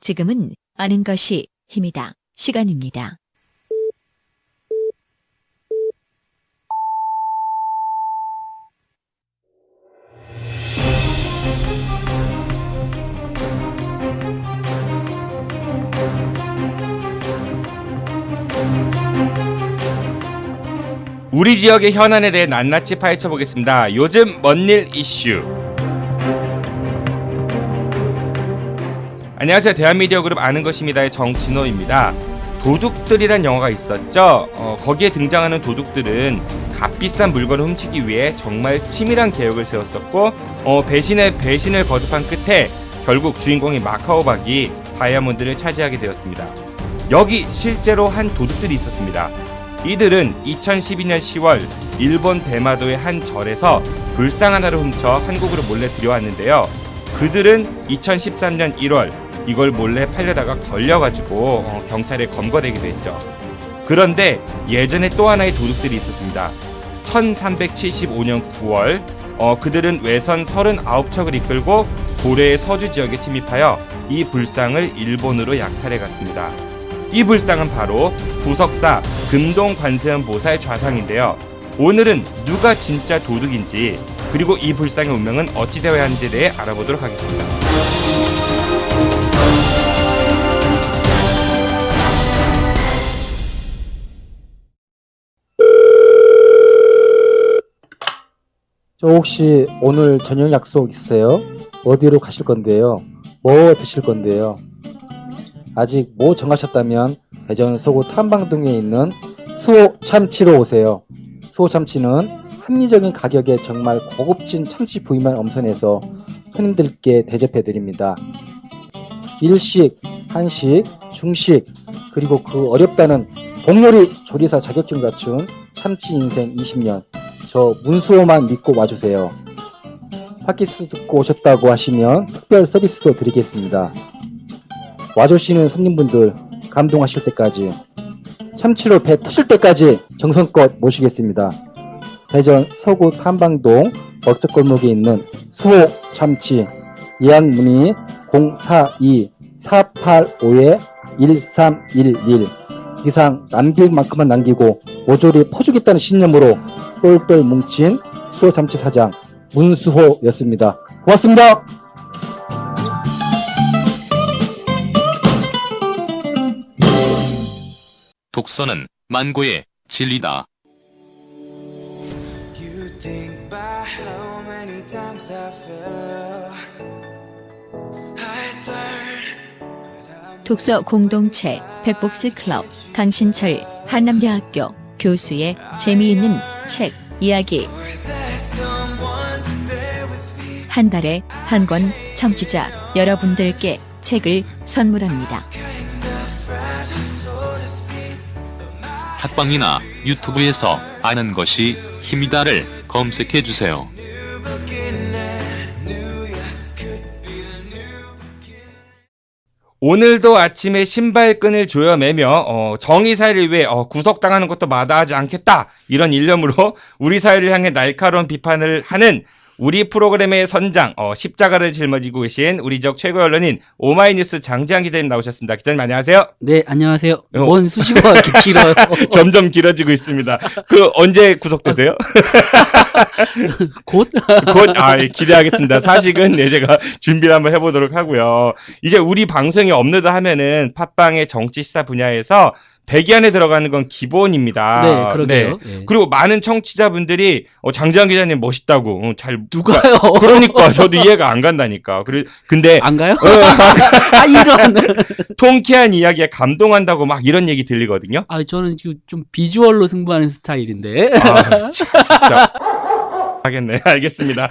지금은 아는 것이 힘이다. 시간입니다. 우리 지역의 현안에 대해 낱낱이 파헤쳐 보겠습니다. 요즘 뭔일 이슈. 안녕하세요. 대한미디어 그룹 아는 것입니다의 정진호입니다. 도둑들이란 영화가 있었죠. 거기에 등장하는 도둑들은 값비싼 물건을 훔치기 위해 정말 치밀한 계획을 세웠었고 배신에 배신을 거듭한 끝에 결국 주인공인 마카오박이 다이아몬드를 차지하게 되었습니다. 여기 실제로 한 도둑들이 있었습니다. 이들은 2012년 10월 일본 대마도의 한 절에서 불상 하나를 훔쳐 한국으로 몰래 들여왔는데요. 그들은 2013년 1월 이걸 몰래 팔려다가 걸려가지고 경찰에 검거되기도 했죠. 그런데 예전에 또 하나의 도둑들이 있었습니다. 1375년 9월 그들은 외선 39척을 이끌고 고려의 서주 지역에 침입하여 이 불상을 일본으로 약탈해 갔습니다. 이 불상은 바로 부석사 금동 관세음 보살 좌상인데요. 오늘은 누가 진짜 도둑인지 그리고 이 불상의 운명은 어찌 되어야 하는지에 대해 알아보도록 하겠습니다. 저 혹시 오늘 저녁 약속 있으세요? 어디로 가실 건데요? 뭐 드실 건데요? 아직 뭐 정하셨다면 대전 서구 탐방동에 있는 수호 참치로 오세요. 수호 참치는 합리적인 가격에 정말 고급진 참치 부위만 엄선해서 손님들께 대접해 드립니다. 일식, 한식, 중식 그리고 그 어렵다는 복요리 조리사 자격증 갖춘 참치 인생 20년 저 문수호만 믿고 와주세요. 팟캐스트 듣고 오셨다고 하시면 특별 서비스도 드리겠습니다. 와주시는 손님분들 감동하실 때까지 참치로 배 터질 때까지 정성껏 모시겠습니다. 대전 서구 탐방동 먹적골목에 있는 수호 참치 예약 문의 042-485-1311 이상 남길 만큼만 남기고 모조리 퍼주겠다는 신념으로 똘똘 뭉친 수호 참치 사장 문수호였습니다. 고맙습니다. 독서는 만고의 진리다. 독서 공동체 백복스 클럽 강신철 한남대학교 교수의 재미있는 책 이야기 한 달에 한 권 청취자 여러분들께 책을 선물합니다. 학방이나 유튜브에서 아는 것이 힘이다를 검색해 주세요. 오늘도 아침에 신발끈을 조여매며 정의 사회를 위해 구속당하는 것도 마다하지 않겠다 이런 일념으로 우리 사회를 향해 날카로운 비판을 하는 우리 프로그램의 선장 십자가를 짊어지고 계신 우리 지역 최고 언론인 오마이뉴스 장지한 기자님 나오셨습니다. 기자님 안녕하세요. 네, 안녕하세요. 뭔 수식어가 이렇게 길어요. 점점 길어지고 있습니다. 언제 구속되세요? 곧? 기대하겠습니다. 사실은 제가 준비를 한번 해보도록 하고요. 이제 우리 방송이 업로드하면은 팟빵의 정치 시사 분야에서 100위 안에 들어가는 건 기본입니다. 네, 그러게요. 네. 그리고 많은 청취자분들이 장지한 기자님 멋있다고 누가요? 그러니까 저도 이해가 안 간다니까. 근데 안 가요? 이런. 통쾌한 이야기에 감동한다고 막 이런 얘기 들리거든요. 저는 지금 좀 비주얼로 승부하는 스타일인데. 진짜. 하겠네. 알겠습니다.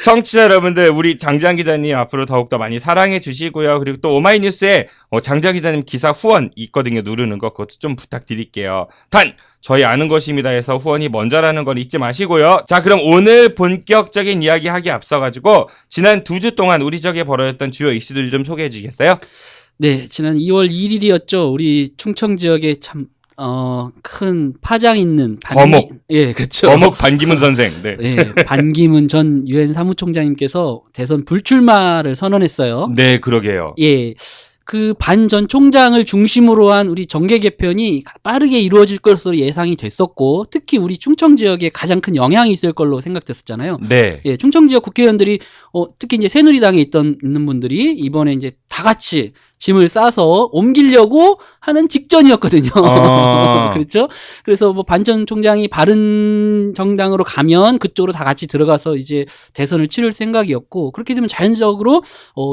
청취자 여러분들, 우리 장지한 기자님 앞으로 더욱더 많이 사랑해 주시고요. 그리고 또 오마이뉴스에 장지한 기자님 기사 후원 있거든요. 누르는 거 그것도 좀 부탁드릴게요. 단 저희 아는 것입니다에서 후원이 먼저라는 건 잊지 마시고요. 자, 그럼 오늘 본격적인 이야기 하기 앞서가지고 지난 2주 동안 우리 지역에 벌어졌던 주요 이슈들 좀 소개해 주시겠어요? 네, 지난 2월 1일이었죠. 우리 충청 지역에 참 큰 파장 있는 거목. 예, 그렇죠. 거목 반기문 선생. 네. 예, 반기문 전 유엔 사무총장님께서 대선 불출마를 선언했어요. 네, 그러게요. 예. 그 반 전 총장을 중심으로 한 우리 정계 개편이 빠르게 이루어질 것으로 예상이 됐었고, 특히 우리 충청 지역에 가장 큰 영향이 있을 걸로 생각됐었잖아요. 네. 예, 충청 지역 국회의원들이 특히 이제 새누리당에 있는 분들이 이번에 이제 다 같이 짐을 싸서 옮기려고 하는 직전이었거든요. 그렇죠? 그래서 뭐 반전 총장이 바른 정당으로 가면 그쪽으로 다 같이 들어가서 이제 대선을 치를 생각이었고, 그렇게 되면 자연적으로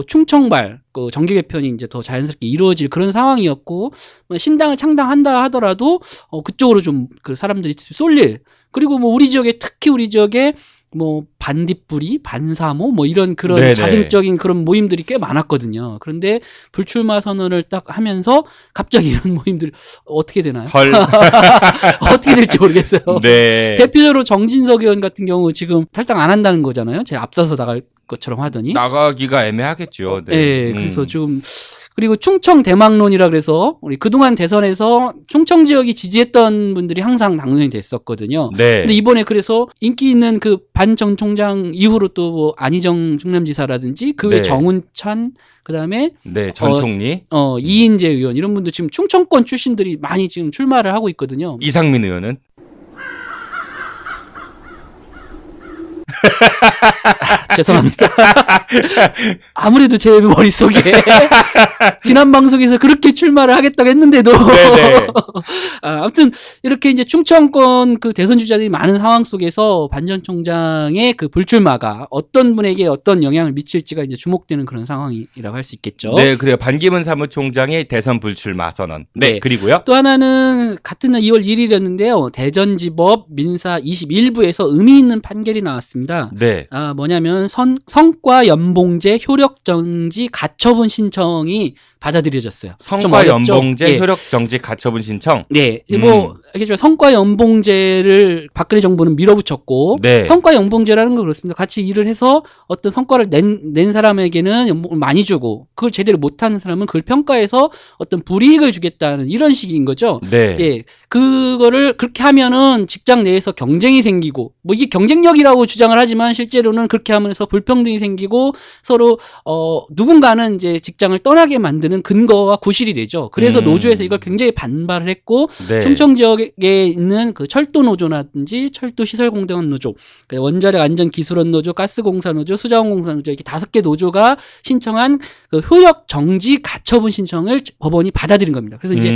충청발 그 정계 개편이 이제 더 자연스럽게 이루어질 그런 상황이었고, 신당을 창당한다 하더라도 그쪽으로 좀 그 사람들이 쏠릴, 그리고 뭐 특히 우리 지역에 뭐 반딧불이, 반사모 뭐 이런 그런 네네. 자생적인 그런 모임들이 꽤 많았거든요. 그런데 불출마 선언을 딱 하면서 갑자기 이런 모임들이 어떻게 되나요? 헐. 어떻게 될지 모르겠어요. 네. 대표적으로 정진석 의원 같은 경우 지금 탈당 안 한다는 거잖아요. 제가 앞서서 나갈 것처럼 하더니. 나가기가 애매하겠죠. 네. 그래서 좀, 그리고 충청 대망론이라 그래서 우리 그동안 대선에서 충청 지역이 지지했던 분들이 항상 당선이 됐었거든요. 네. 근데 이번에 그래서 인기 있는 그 반 전 총장 이후로 또 뭐 안희정 충남지사라든지 그 외 네. 정운찬, 그다음에 네, 전 총리 이인재 의원 이런 분들 지금 충청권 출신들이 많이 지금 출마를 하고 있거든요. 이상민 의원은 죄송합니다. 아무래도 제 머릿속에 지난 방송에서 그렇게 출마를 하겠다고 했는데도 네네. 아무튼 이렇게 이제 충청권 그 대선 주자들이 많은 상황 속에서 반 전 총장의 그 불출마가 어떤 분에게 어떤 영향을 미칠지가 이제 주목되는 그런 상황이라고 할 수 있겠죠. 네, 그래요. 반기문 사무총장의 대선 불출마 선언. 네, 네. 그리고요. 또 하나는 같은 날 2월 1일이었는데요. 대전지법 민사 21부에서 의미 있는 판결이 나왔습니다. 네. 뭐냐면 성과 연봉제 효력 정지 가처분 신청이 받아들여졌어요. 좀 성과 어렵죠? 연봉제 예. 효력 정지 가처분 신청. 네, 뭐 알겠지만 성과 연봉제를 박근혜 정부는 밀어붙였고, 네. 성과 연봉제라는 건 그렇습니다. 같이 일을 해서 어떤 성과를 낸 사람에게는 연봉을 많이 주고, 그걸 제대로 못하는 사람은 그걸 평가해서 어떤 불이익을 주겠다는 이런 식인 거죠. 네. 예, 그거를 그렇게 하면은 직장 내에서 경쟁이 생기고, 뭐 이게 경쟁력이라고 주장을 하지만 실제로는 그렇게 하면서 불평등이 생기고 서로 누군가는 이제 직장을 떠나게 만드는 근거와 구실이 되죠. 그래서 노조에서 이걸 굉장히 반발을 했고, 네. 충청 지역에 있는 그 철도 노조라든지 철도 시설공단 노조, 원자력 안전기술원 노조, 가스공사 노조, 수자원공사 노조 이렇게 5개 노조가 신청한 그 효력 정지 가처분 신청을 법원이 받아들인 겁니다. 그래서 이제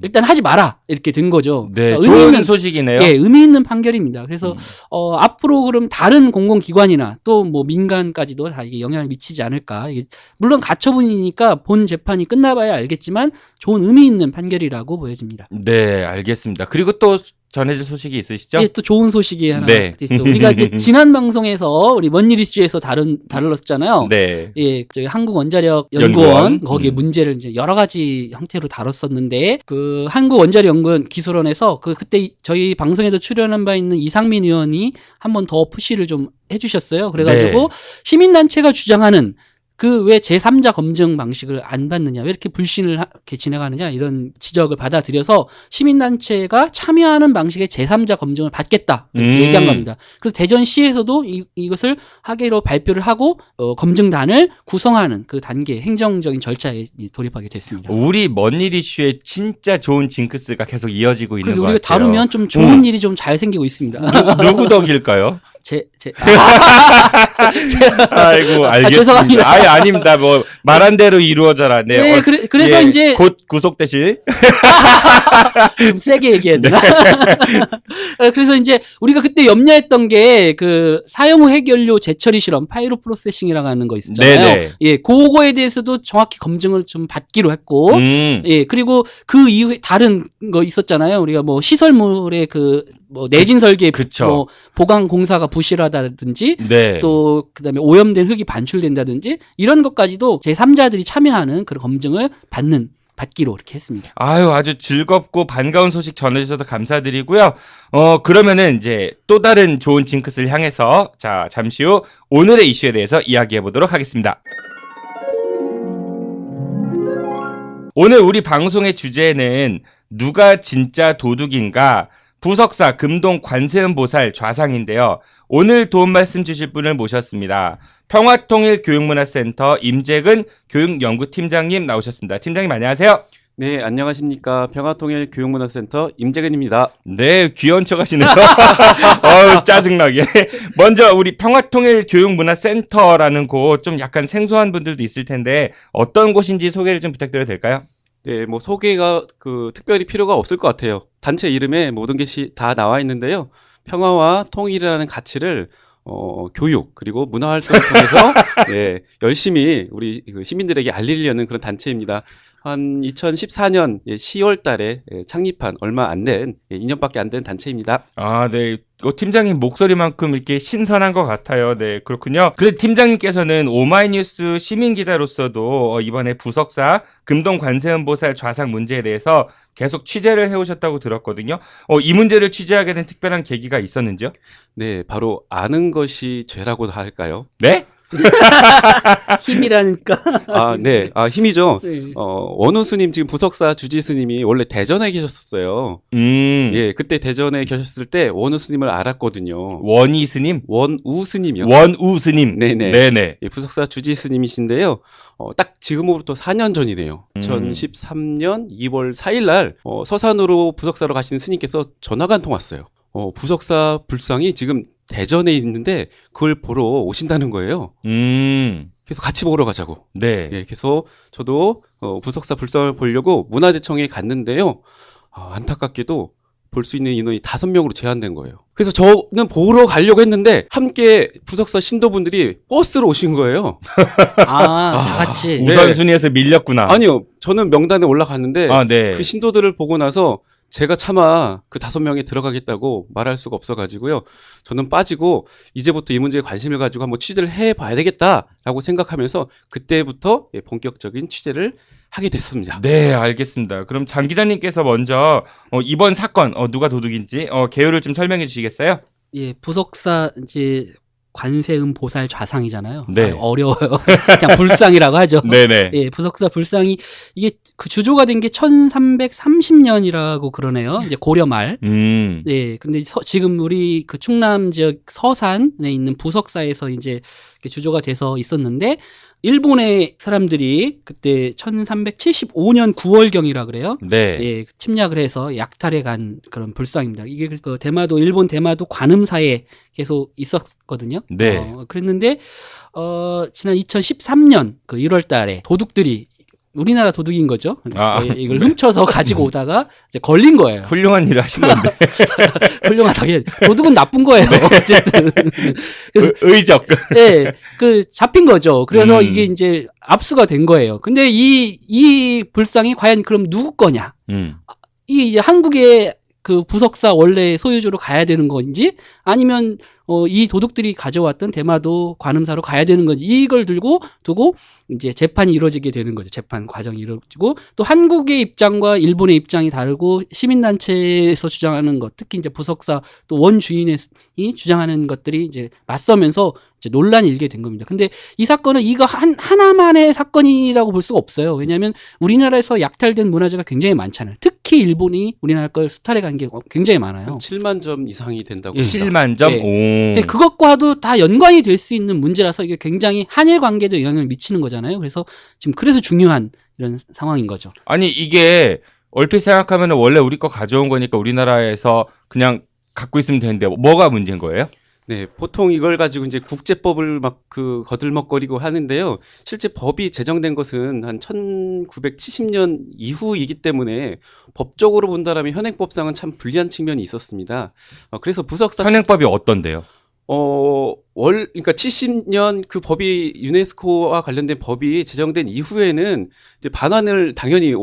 일단 하지 마라 이렇게 된 거죠. 네, 의미 좋은 있는 소식이네요. 예, 의미 있는 판결입니다. 그래서 앞으로 그럼 다른 공공기관이나 또 뭐 민간까지도 다 이게 영향을 미치지 않을까. 이게 물론 가처분이니까 본 재판이 끝나봐야 알겠지만 좋은 의미 있는 판결이라고 보여집니다. 네, 알겠습니다. 그리고 또 전해질 소식이 있으시죠? 예, 또 좋은 소식이 하나 네. 있어. 우리가 이제 지난 방송에서 우리 먼일 이슈에서 다뤘잖아요. 네. 예, 저희 한국원자력 연구원. 연구원 거기에 문제를 이제 여러 가지 형태로 다뤘었는데, 그 한국원자력 연구원 기술원에서 그때 저희 방송에도 출연한 바 있는 이상민 의원이 한 번 더 푸시를 좀 해주셨어요. 그래가지고 네. 시민단체가 주장하는 그 왜 제3자 검증 방식을 안 받느냐, 왜 이렇게 불신을 이렇게 진행하느냐, 이런 지적을 받아들여서 시민단체가 참여하는 방식의 제3자 검증을 받겠다 이렇게 얘기한 겁니다. 그래서 대전시에서도 이것을 하기로 발표를 하고 검증단을 구성하는 그 단계 행정적인 절차에 돌입하게 됐습니다. 우리 먼일 이슈에 진짜 좋은 징크스가 계속 이어지고 있는 그리고 것 우리가 같아요. 다루면 좀 좋은 일이 좀 잘 생기고 있습니다. 누구 덕일까요? 아이고, 알겠습니다. 죄송합니다. 아예 아닙니다. 뭐 말한 대로 이루어져라. 네. 네, 그래서 예, 이제 곧 구속되실. 좀 세게 얘기해야 되나? 그래서 이제 우리가 그때 염려했던 게 그 사용 후 해결료 재처리 실험 파이로 프로세싱이라고 하는 거 있었잖아요. 네네. 예, 그거에 대해서도 정확히 검증을 좀 받기로 했고, 예, 그리고 그 이후에 다른 거 있었잖아요. 우리가 뭐 시설물의 그 뭐 내진 설계, 그쵸. 뭐 보강 공사가 부실하다든지, 네. 또 그다음에 오염된 흙이 반출된다든지 이런 것까지도 제3자들이 참여하는 그런 검증을 받기로 이렇게 했습니다. 아유, 아주 즐겁고 반가운 소식 전해주셔서 감사드리고요. 그러면은 이제 또 다른 좋은 징크스를 향해서 자, 잠시 후 오늘의 이슈에 대해서 이야기해 보도록 하겠습니다. 오늘 우리 방송의 주제는 누가 진짜 도둑인가? 부석사 금동 관세음보살 좌상인데요. 오늘 도움 말씀 주실 분을 모셨습니다. 평화통일교육문화센터 임재근 교육연구팀장님 나오셨습니다. 팀장님 안녕하세요. 네, 안녕하십니까. 평화통일교육문화센터 임재근입니다. 네, 귀여운 척 하시네요. 짜증나게. 먼저 우리 평화통일교육문화센터라는 곳 좀 약간 생소한 분들도 있을 텐데 어떤 곳인지 소개를 좀 부탁드려도 될까요? 네, 뭐 소개가 특별히 필요가 없을 것 같아요. 단체 이름에 모든 것이 다 나와 있는데요. 평화와 통일이라는 가치를 교육 그리고 문화 활동을 통해서 예, 열심히 우리 시민들에게 알리려는 그런 단체입니다. 한 2014년 10월 달에 창립한 얼마 안 된 2년밖에 안 된 단체입니다. 아, 네. 팀장님 목소리만큼 이렇게 신선한 것 같아요. 네, 그렇군요. 그래도 팀장님께서는 오마이뉴스 시민기자로서도 이번에 부석사 금동관세음보살 좌상 문제에 대해서 계속 취재를 해오셨다고 들었거든요. 이 문제를 취재하게 된 특별한 계기가 있었는지요? 네, 바로 아는 것이 죄라고 할까요? 네? 힘이라니까. 아, 네. 아, 힘이죠. 네. 원우스님 지금 부석사 주지스님이 원래 대전에 계셨었어요. 예, 그때 대전에 계셨을 때 원우스님을 알았거든요. 원이스님? 원우스님이요. 원우스님. 네네. 네네. 예, 부석사 주지스님이신데요. 딱 지금으로부터 4년 전이네요. 2013년 2월 4일 날 서산으로 부석사로 가시는 스님께서 전화가 한 통 왔어요. 부석사 불상이 지금 대전에 있는데 그걸 보러 오신다는 거예요. 그래서 같이 보러 가자고. 네. 예, 그래서 저도 부석사 불상을 보려고 문화재청에 갔는데요. 안타깝게도 볼 수 있는 인원이 5명으로 제한된 거예요. 그래서 저는 보러 가려고 했는데 함께 부석사 신도분들이 버스로 오신 거예요. 다 같이. 우선순위에서 밀렸구나. 아니요. 저는 명단에 올라갔는데 네. 그 신도들을 보고 나서 제가 차마 그 5명에 들어가겠다고 말할 수가 없어가지고요. 저는 빠지고 이제부터 이 문제에 관심을 가지고 한번 취재를 해봐야 되겠다라고 생각하면서 그때부터 본격적인 취재를 하게 됐습니다. 네, 알겠습니다. 그럼 장 기자님께서 먼저 이번 사건 누가 도둑인지 개요를 좀 설명해 주시겠어요? 예, 부석사 이제 관세음보살 좌상이잖아요. 네. 어려워요. 그냥 불상이라고 하죠. 네네. 예, 부석사 불상이 이게 그 주조가 된 게 1330년이라고 그러네요. 이제 고려 말. 예, 근데 지금 우리 그 충남 지역 서산에 있는 부석사에서 이제 주조가 돼서 있었는데 일본의 사람들이 그때 1375년 9월경이라 그래요. 네. 예, 침략을 해서 약탈해 간 그런 불상입니다. 이게 그 대마도 일본 대마도 관음사에 계속 있었거든요. 네. 그랬는데 지난 2013년 그 1월 달에 도둑들이 우리나라 도둑인 거죠. 이걸 훔쳐서 가지고 오다가 이제 걸린 거예요. 훌륭한 일을 하신 건데. 훌륭하다게. 도둑은 나쁜 거예요. 어쨌든. 의적. 네, 잡힌 거죠. 그래서 이게 이제 압수가 된 거예요. 근데 이 불상이 과연 그럼 누구 거냐? 이제 한국의 그 부석사 원래 소유주로 가야 되는 건지 아니면 이 도둑들이 가져왔던 대마도 관음사로 가야 되는 건지 이걸 두고 이제 재판이 이루어지게 되는 거죠. 재판 과정이 이루어지고 또 한국의 입장과 일본의 입장이 다르고 시민단체에서 주장하는 것, 특히 이제 부석사 또 원주인이 주장하는 것들이 이제 맞서면서 이제 논란이 일게 된 겁니다. 근데 이 사건은 이거 하나만의 사건이라고 볼 수가 없어요. 왜냐하면 우리나라에서 약탈된 문화재가 굉장히 많잖아요. 특히 일본이 우리나라 걸 수탈해 간 게 굉장히 많아요. 7만 점 이상이 된다고 예. 합니다. 7만 점? 네. 오. 네, 그것과도 다 연관이 될 수 있는 문제라서 이게 굉장히 한일 관계도 영향을 미치는 거잖아요. 그래서 지금 그래서 중요한 이런 상황인 거죠. 아니 이게 얼핏 생각하면 원래 우리 거 가져온 거니까 우리나라에서 그냥 갖고 있으면 되는데 뭐가 문제인 거예요? 네, 보통 이걸 가지고 이제 국제법을 막 거들먹거리고 하는데요. 실제 법이 제정된 것은 한 1970년 이후이기 때문에 법적으로 본다라면 현행법상은 참 불리한 측면이 있었습니다. 그래서 부석사 현행법이 어떤데요? 그러니까 70년 그 법이 유네스코와 관련된 법이 제정된 이후에는 이제 반환을 당연히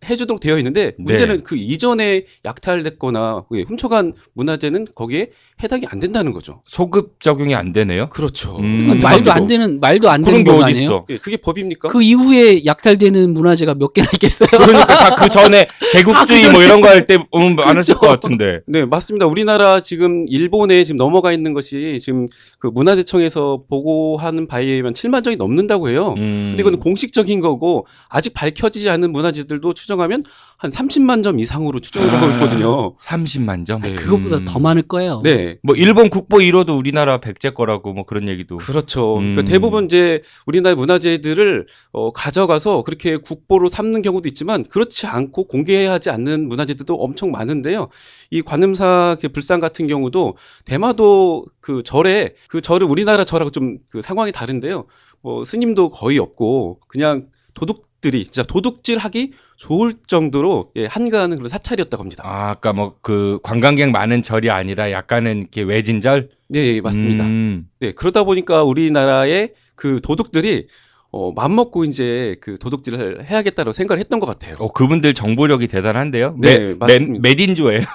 해주도록 되어 있는데 문제는 그 이전에 약탈됐거나 훔쳐간 문화재는 거기에 해당이 안 된다는 거죠. 소급 적용이 안 되네요. 그렇죠. 말도 안 되는 그런 게 거 어디 아니에요? 있어? 예, 그게 법입니까? 그 이후에 약탈되는 문화재가 몇 개나 있겠어요? 그러니까 다 그 전에 제국주의 뭐 이런 거 할 때 많았을 그렇죠. 것 같은데. 네, 맞습니다. 우리나라 지금 일본에 지금 넘어가 있는 것이 지금 그 문화재청에서 보고하는 바에 의하면 7만 점이 넘는다고 해요. 근데 이건 공식적인 거고 아직 밝혀지지 않은 문화재들도 추정하면 한 30만 점 이상으로 추정을 하고 있거든요. 30만 점. 네. 그것보다 더 많을 거예요. 네. 뭐 일본 국보 1호도 우리나라 백제 거라고 뭐 그런 얘기도. 그렇죠. 그러니까 대부분 이제 우리나라 문화재들을 가져가서 그렇게 국보로 삼는 경우도 있지만 그렇지 않고 공개하지 않는 문화재들도 엄청 많은데요. 이 관음사 불상 같은 경우도 대마도 그 절을 우리나라 절하고 좀 그 상황이 다른데요. 뭐 스님도 거의 없고 그냥 도둑들이 진짜 도둑질하기 좋을 정도로 한가하는 그런 사찰이었다고 합니다. 아, 아까 뭐 그 관광객 많은 절이 아니라 약간은 이렇게 외진절? 네, 맞습니다. 네, 그러다 보니까 우리나라의 그 도둑들이 맘먹고 이제 그 도둑질을 해야겠다고 생각을 했던 것 같아요. 그분들 정보력이 대단한데요. 네, 맞습니다. med인조예요.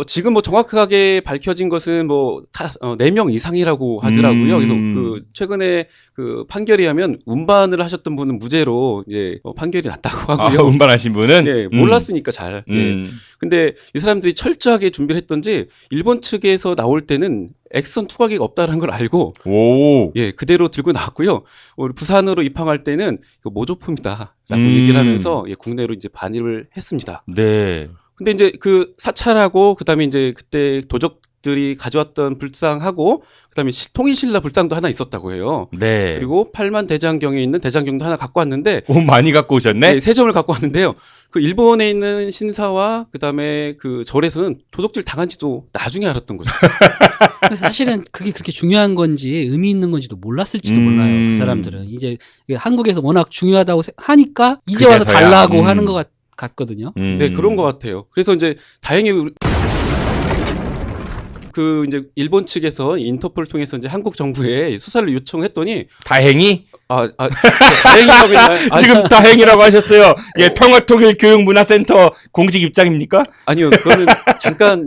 지금 뭐 정확하게 밝혀진 것은 뭐 4명 이상이라고 하더라고요. 그래서 그 최근에 그 판결이 하면 운반을 하셨던 분은 무죄로 이제 판결이 났다고 하고요. 운반하신 분은? 네, 몰랐으니까 잘. 네. 근데 이 사람들이 철저하게 준비를 했던지 일본 측에서 나올 때는 액선 투과기가 없다는 걸 알고 그대로 들고 나왔고요. 우리 부산으로 입항할 때는 이거 모조품이다라고 얘기를 하면서 국내로 이제 반입을 했습니다. 네. 근데 이제 그 사찰하고 그다음에 이제 그때 도적들이 가져왔던 불상하고 그다음에 통일신라 불상도 하나 있었다고 해요. 네. 그리고 8만 대장경에 있는 대장경도 하나 갖고 왔는데 많이 갖고 오셨네. 네, 3점을 갖고 왔는데요. 그 일본에 있는 신사와 그다음에 그 절에서는 도둑질 당한지도 나중에 알았던 거죠. 그래서 사실은 그게 그렇게 중요한 건지 의미 있는 건지도 몰랐을지도 몰라요. 그 사람들은 이제 한국에서 워낙 중요하다고 하니까 이제 와서 그제서야. 달라고 하는 것 같거든요. 네, 그런 것 같아요. 그래서 이제 다행히 그 이제 일본 측에서 인터폴을 통해서 이제 한국 정부에 수사를 요청했더니 다행히? 다행이라고 지금 다행이라고 하셨어요. 평화통일교육문화센터 공식 입장입니까? 아니요, 그거는 잠깐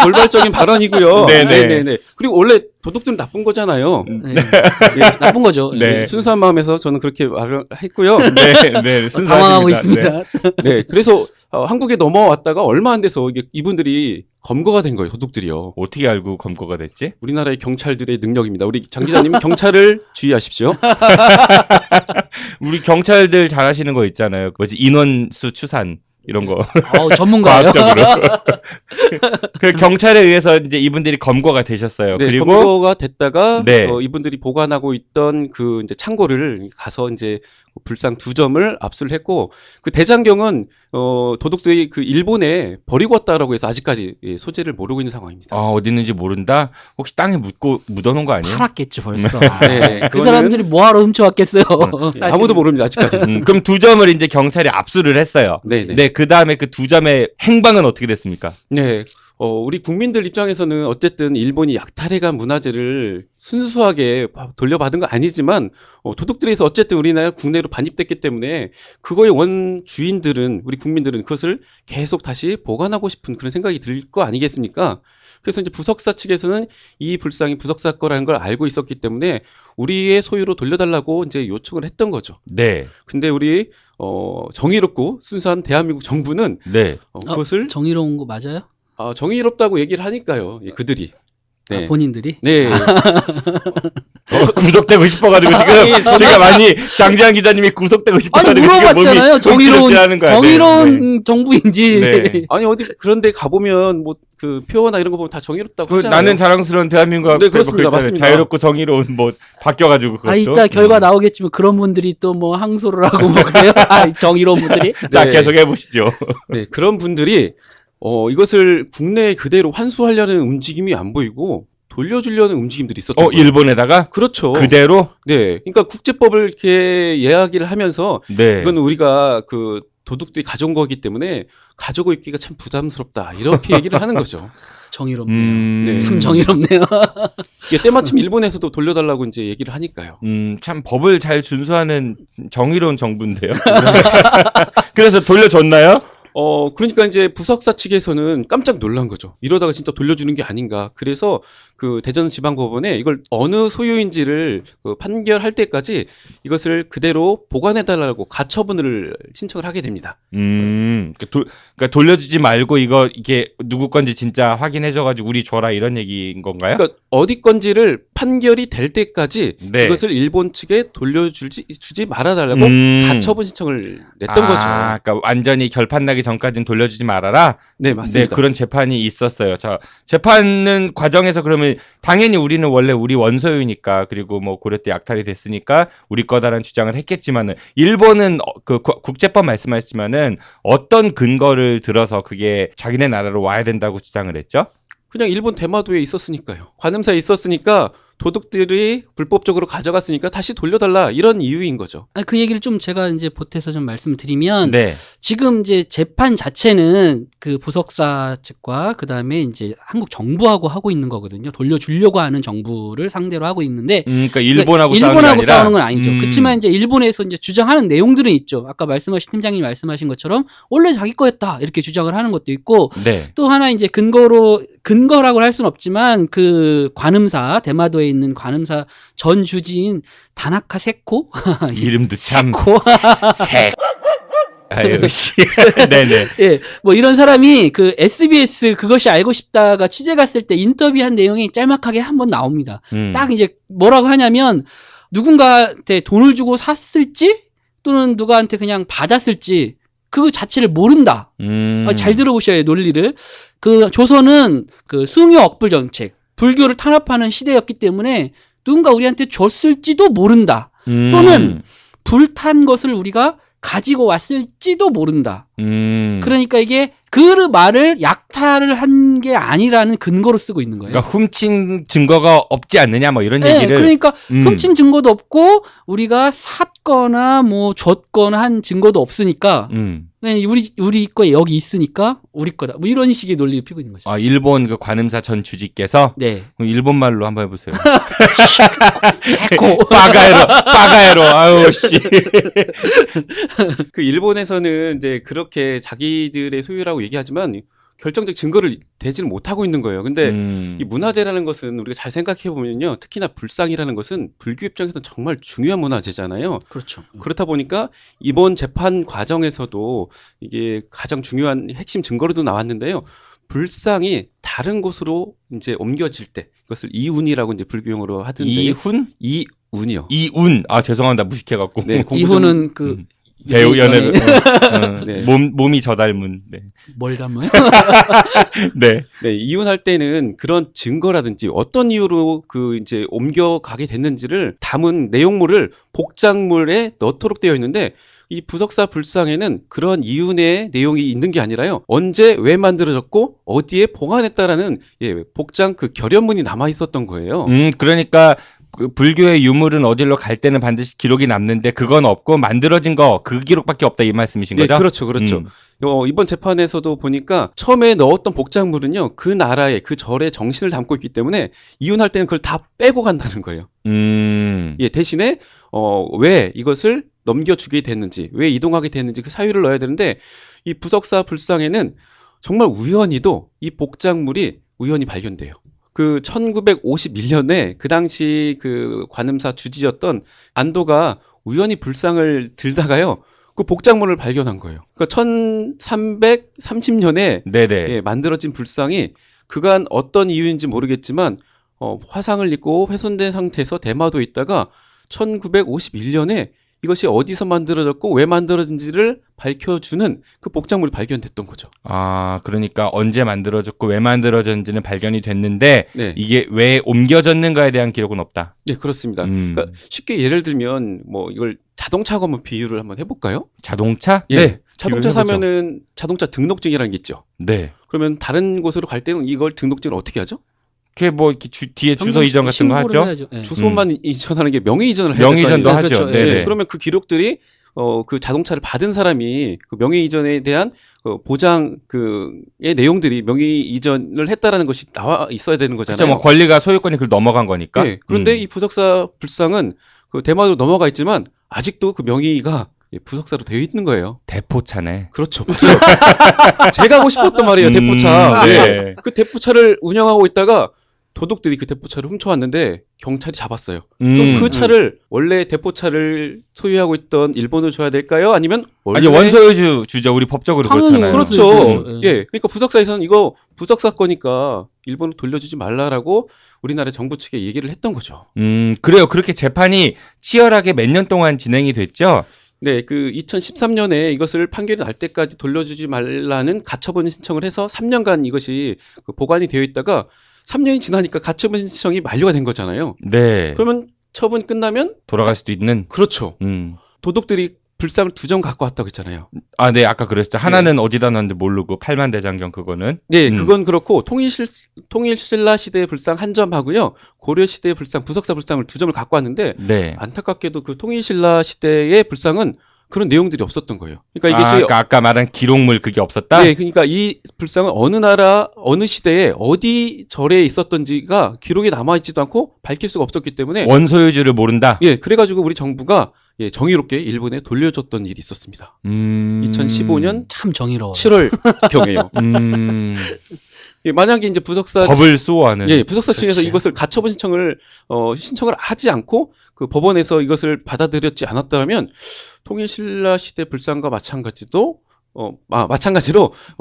돌발적인 발언이고요. 네네. 그리고 원래 도둑들은 나쁜 거잖아요. 네. 나쁜 거죠. 네. 순수한 마음에서 저는 그렇게 말을 했고요. 네, 당황하고 있습니다. 네, 그래서 한국에 넘어왔다가 얼마 안 돼서 이분들이 검거가 된 거예요, 도둑들이요. 어떻게 알고 검거가 됐지? 우리나라의 경찰들의 능력입니다. 우리 장 기자님 경찰을 주의하십시오. 우리 경찰들 잘하시는 거 있잖아요. 뭐지 인원수 추산 이런 거. 전문가예요. 과학적으로. 그 경찰에 의해서 이제 이분들이 검거가 되셨어요. 네, 그리고 검거가 됐다가 네. 이분들이 보관하고 있던 그 이제 창고를 가서 이제 불상 2점을 압수를 했고 그 대장경은 도둑들이 그 일본에 버리고 왔다라고 해서 아직까지 소재를 모르고 있는 상황입니다. 어디 있는지 모른다. 혹시 땅에 묻어놓은 거 아니에요? 팔았겠죠 벌써. 네, 그 사람들이 뭐하러 훔쳐왔겠어요. 아무도 모릅니다 아직까지. 그럼 2점을 이제 경찰이 압수를 했어요. 네. 그 다음에 그 2점의 행방은 어떻게 됐습니까? 네. 우리 국민들 입장에서는 어쨌든 일본이 약탈해간 문화재를 순수하게 돌려받은 건 아니지만 도둑들에서 어쨌든 우리나라 국내로 반입됐기 때문에 그거의 원주인들은 우리 국민들은 그것을 계속 다시 보관하고 싶은 그런 생각이 들 거 아니겠습니까? 그래서 이제 부석사 측에서는 이 불상이 부석사 거라는 걸 알고 있었기 때문에 우리의 소유로 돌려달라고 이제 요청을 했던 거죠. 네. 근데 우리 정의롭고 순수한 대한민국 정부는 네. 그것을 정의로운 거 맞아요? 정의롭다고 얘기를 하니까요. 그들이. 네. 본인들이? 네. 구속되고 싶어가지고 지금 제가 많이 장지한 기자님이 구속되고 싶어가지고 물어봤잖아요. 정의로운 정부인지. 네. 아니 어디 그런데 가보면 뭐 그 표어나 이런 거 보면 다 정의롭다고 하잖아요. 나는 자랑스러운 대한민국 네, 그렇습니다. 맞습니다. 자유롭고 정의로운 뭐 바뀌어가지고 그것도. 이따 결과 나오겠지만 그런 분들이 또 뭐 항소를 하고 뭐 그래요? 정의로운 분들이? 자, 네. 계속 해보시죠. 네, 그런 분들이 이것을 국내에 그대로 환수하려는 움직임이 안 보이고 돌려주려는 움직임들이 있었던 거예요. 일본에다가? 그렇죠. 그대로? 네. 그러니까 국제법을 이렇게 이야기를 하면서 네. 이건 우리가 그 도둑들이 가져온 거기 때문에 가지고 있기가 참 부담스럽다. 이렇게 얘기를 하는 거죠. 정의롭네요. 네. 참 정의롭네요. 이게 때마침 일본에서도 돌려달라고 이제 얘기를 하니까요. 참 법을 잘 준수하는 정의로운 정부인데요. 그래서 돌려줬나요? 그러니까 이제 부석사 측에서는 깜짝 놀란 거죠. 이러다가 진짜 돌려주는 게 아닌가. 그래서 그 대전지방법원에 이걸 어느 소유인지를 판결할 때까지 이것을 그대로 보관해달라고 가처분을 신청을 하게 됩니다. 그러니까 돌려주지 말고 이게 누구 건지 진짜 확인해줘가지고 우리 줘라 이런 얘기인 건가요? 그러니까 어디 건지를 판결이 될 때까지 네. 이것을 일본 측에 돌려주지 말아달라고 가처분 신청을 냈던 거죠. 그러니까 완전히 결판 나기 전까지는 돌려주지 말아라. 네, 맞습니다. 네, 그런 재판이 있었어요. 자, 재판은 과정에서 그러면 당연히 우리는 원래 우리 원소유니까 그리고 뭐 고려 때 약탈이 됐으니까 우리 거다라는 주장을 했겠지만은 일본은 그 국제법 말씀하셨지만은 어떤 근거를 들어서 그게 자기네 나라로 와야 된다고 주장을 했죠? 그냥 일본 대마도에 있었으니까요. 관음사에 있었으니까 도둑들이 불법적으로 가져갔으니까 다시 돌려달라 이런 이유인 거죠. 아니, 그 얘기를 좀 제가 이제 보태서 좀 말씀을 드리면 네. 지금 이제 재판 자체는 그 부석사 측과 그 다음에 이제 한국 정부하고 하고 있는 거거든요. 돌려주려고 하는 정부를 상대로 하고 있는데. 그러니까 일본하고 싸우는 건 아니죠. 음. 그렇지만 이제 일본에서 이제 주장하는 내용들은 있죠. 아까 말씀하신 팀장님이 말씀하신 것처럼 원래 자기 거였다 이렇게 주장을 하는 것도 있고. 네. 또 하나 이제 근거라고 할 수는 없지만 그 관음사 대마도에 있는 관음사 전 주지인 다나카 세코 이름도 참 세코 아유 씨. 네네. 예, 뭐 이런 사람이 그 SBS 그것이 알고 싶다가 취재 갔을 때 인터뷰한 내용이 짤막하게 한번 나옵니다. 딱 이제 뭐라고 하냐면 누군가한테 돈을 주고 샀을지 또는 누구한테 그냥 받았을지 그 자체를 모른다. 잘 들어보셔야 해요, 논리를. 그 조선은 그 숭유 억불 정책, 불교를 탄압하는 시대였기 때문에 누군가 우리한테 줬을지도 모른다. 또는 불탄 것을 우리가 가지고 왔을지도 모른다. 그러니까 이게 그 말을 약탈을 한 게 아니라는 근거로 쓰고 있는 거예요. 그러니까 훔친 증거가 없지 않느냐 뭐 이런 네, 얘기를. 그러니까 훔친 증거도 없고 우리가 샀거나 뭐 줬거나 한 증거도 없으니까 우리 거 여기 있으니까 우리 거다. 뭐 이런 식의 논리를 피고 있는 거죠. 아, 일본 그 관음사 전 주지께서 네. 그럼 일본 말로 한번 해보세요. 세코. 빠가에로. 아유 씨. 그 일본에서는 이제 그렇게 자기들의 소유라고 얘기하지만 결정적 증거를 대지를 못하고 있는 거예요. 근데 이 문화재라는 것은 우리가 잘 생각해 보면요. 특히나 불상이라는 것은 불교 입장에서 정말 중요한 문화재잖아요. 그렇죠. 그렇다 보니까 이번 재판 과정에서도 이게 가장 중요한 핵심 증거로도 나왔는데요. 불상이 다른 곳으로 이제 옮겨질 때 그것을 이운이라고 이제 불교용어로 하던데 이훈? 이운이요. 이운. 아 죄송합니다. 무식해갖고. 네, 이훈은 그 배우 연애. 네. 몸이 저 닮은. 네. 뭘 닮아요? 네. 네, 이혼할 때는 그런 증거라든지 어떤 이유로 그 이제 옮겨가게 됐는지를 담은 내용물을 복장물에 넣도록 되어 있는데 이 부석사 불상에는 그런 이윤의 내용이 있는 게 아니라요. 언제 왜 만들어졌고 어디에 보관했다라는 복장 그 결연문이 남아 있었던 거예요. 그러니까 그 불교의 유물은 어디로 갈 때는 반드시 기록이 남는데 그건 없고 만들어진 거 그 기록밖에 없다 이 말씀이신 거죠? 네, 그렇죠, 그렇죠. 이번 재판에서도 보니까 처음에 넣었던 복장물은요 그 나라의 그 절의 정신을 담고 있기 때문에 이혼할 때는 그걸 다 빼고 간다는 거예요. 대신에 왜 이것을 넘겨주게 됐는지, 왜 이동하게 됐는지 그 사유를 넣어야 되는데 이 부석사 불상에는 정말 우연히도 이 복장물이 우연히 발견돼요. 그 1951년에 그 당시 그 관음사 주지였던 안도가 우연히 불상을 들다가요. 그 복장물을 발견한 거예요. 그러니까 1330년에 네네. 만들어진 불상이 그간 어떤 이유인지 모르겠지만 화상을 입고 훼손된 상태에서 대마도에 있다가 1951년에 이것이 어디서 만들어졌고 왜 만들어진지를 밝혀주는 그 복장물이 발견됐던 거죠. 아, 그러니까 언제 만들어졌고 왜 만들어졌는지는 발견이 됐는데 네. 이게 왜 옮겨졌는가에 대한 기록은 없다. 네, 그렇습니다. 그러니까 쉽게 예를 들면 뭐 이걸 자동차하고 한번 비유를 한번 해볼까요? 자동차? 예. 네. 자동차 비교해보죠. 사면은 자동차 등록증이라는 게 있죠. 네. 그러면 다른 곳으로 갈 때는 이걸 등록증을 어떻게 하죠? 그게 뭐 이렇게 뒤에 주소 이전 같은 거 하죠? 네. 주소만 이전하는 게 명의 이전을 해야 명의 이전도 될거 하죠. 아니에요? 네네. 네. 그러면 그 기록들이 그 자동차를 받은 사람이 그 명의 이전에 대한 보장 그의 내용들이 명의 이전을 했다라는 것이 나와 있어야 되는 거잖아요. 그렇죠. 뭐 권리가 소유권이 그걸 넘어간 거니까. 네. 그런데 이 부석사 불상은 그 대마도로 넘어가 있지만 아직도 그 명의가 부석사로 되어 있는 거예요. 대포차네. 그렇죠. 맞아요. 제가 하고 싶었던 말이에요. 대포차. 네. 그 대포차를 운영하고 있다가 도둑들이 그 대포차를 훔쳐왔는데 경찰이 잡았어요. 그럼 그 차를 원래 대포차를 소유하고 있던 일본으로 줘야 될까요? 아니면 원래 아니 원소유주 주죠. 우리 법적으로 당연히 그렇잖아요. 그렇죠. 예. 그러니까 부석사에서는 이거 부석사 거니까 일본으로 돌려주지 말라라고 우리나라 정부 측에 얘기를 했던 거죠. 그래요. 그렇게 재판이 치열하게 몇 년 동안 진행이 됐죠. 네, 그 2013년에 이것을 판결이 날 때까지 돌려주지 말라는 가처분 신청을 해서 3년간 이것이 그 보관이 되어 있다가 3년이 지나니까 가처분 신청이 만료가 된 거잖아요. 네. 그러면 처분 끝나면 돌아갈 수도 있는. 그렇죠. 음. 도둑들이 불상을 2점 갖고 왔다고 했잖아요. 아, 네, 아까 그랬죠. 하나는 어디다 놨는지 모르고 팔만대장경 그거는. 네, 그건 그렇고 통일신라 시대의 불상 1점 하고요. 고려 시대의 불상, 부석사 불상을 2점을 갖고 왔는데 네. 안타깝게도 그 통일신라 시대의 불상은 그런 내용들이 없었던 거예요. 그러니까 이것이 그러니까 아까 말한 기록물 그게 없었다. 네, 그러니까 이 불상은 어느 나라 어느 시대에 어디 절에 있었던지가 기록에 남아 있지도 않고 밝힐 수가 없었기 때문에 원소유주를 모른다. 예, 그래가지고 우리 정부가 예, 정의롭게 일본에 돌려줬던 일이 있었습니다. 2015년 참 정의로워. 7월 경에요. 예, 만약에 이제 부석사 법을 수호하는. 예, 부석사 측에서 그렇지. 이것을 가처분 신청을 하지 않고 그 법원에서 이것을 받아들였지 않았더라면 통일신라 시대 불상과 마찬가지로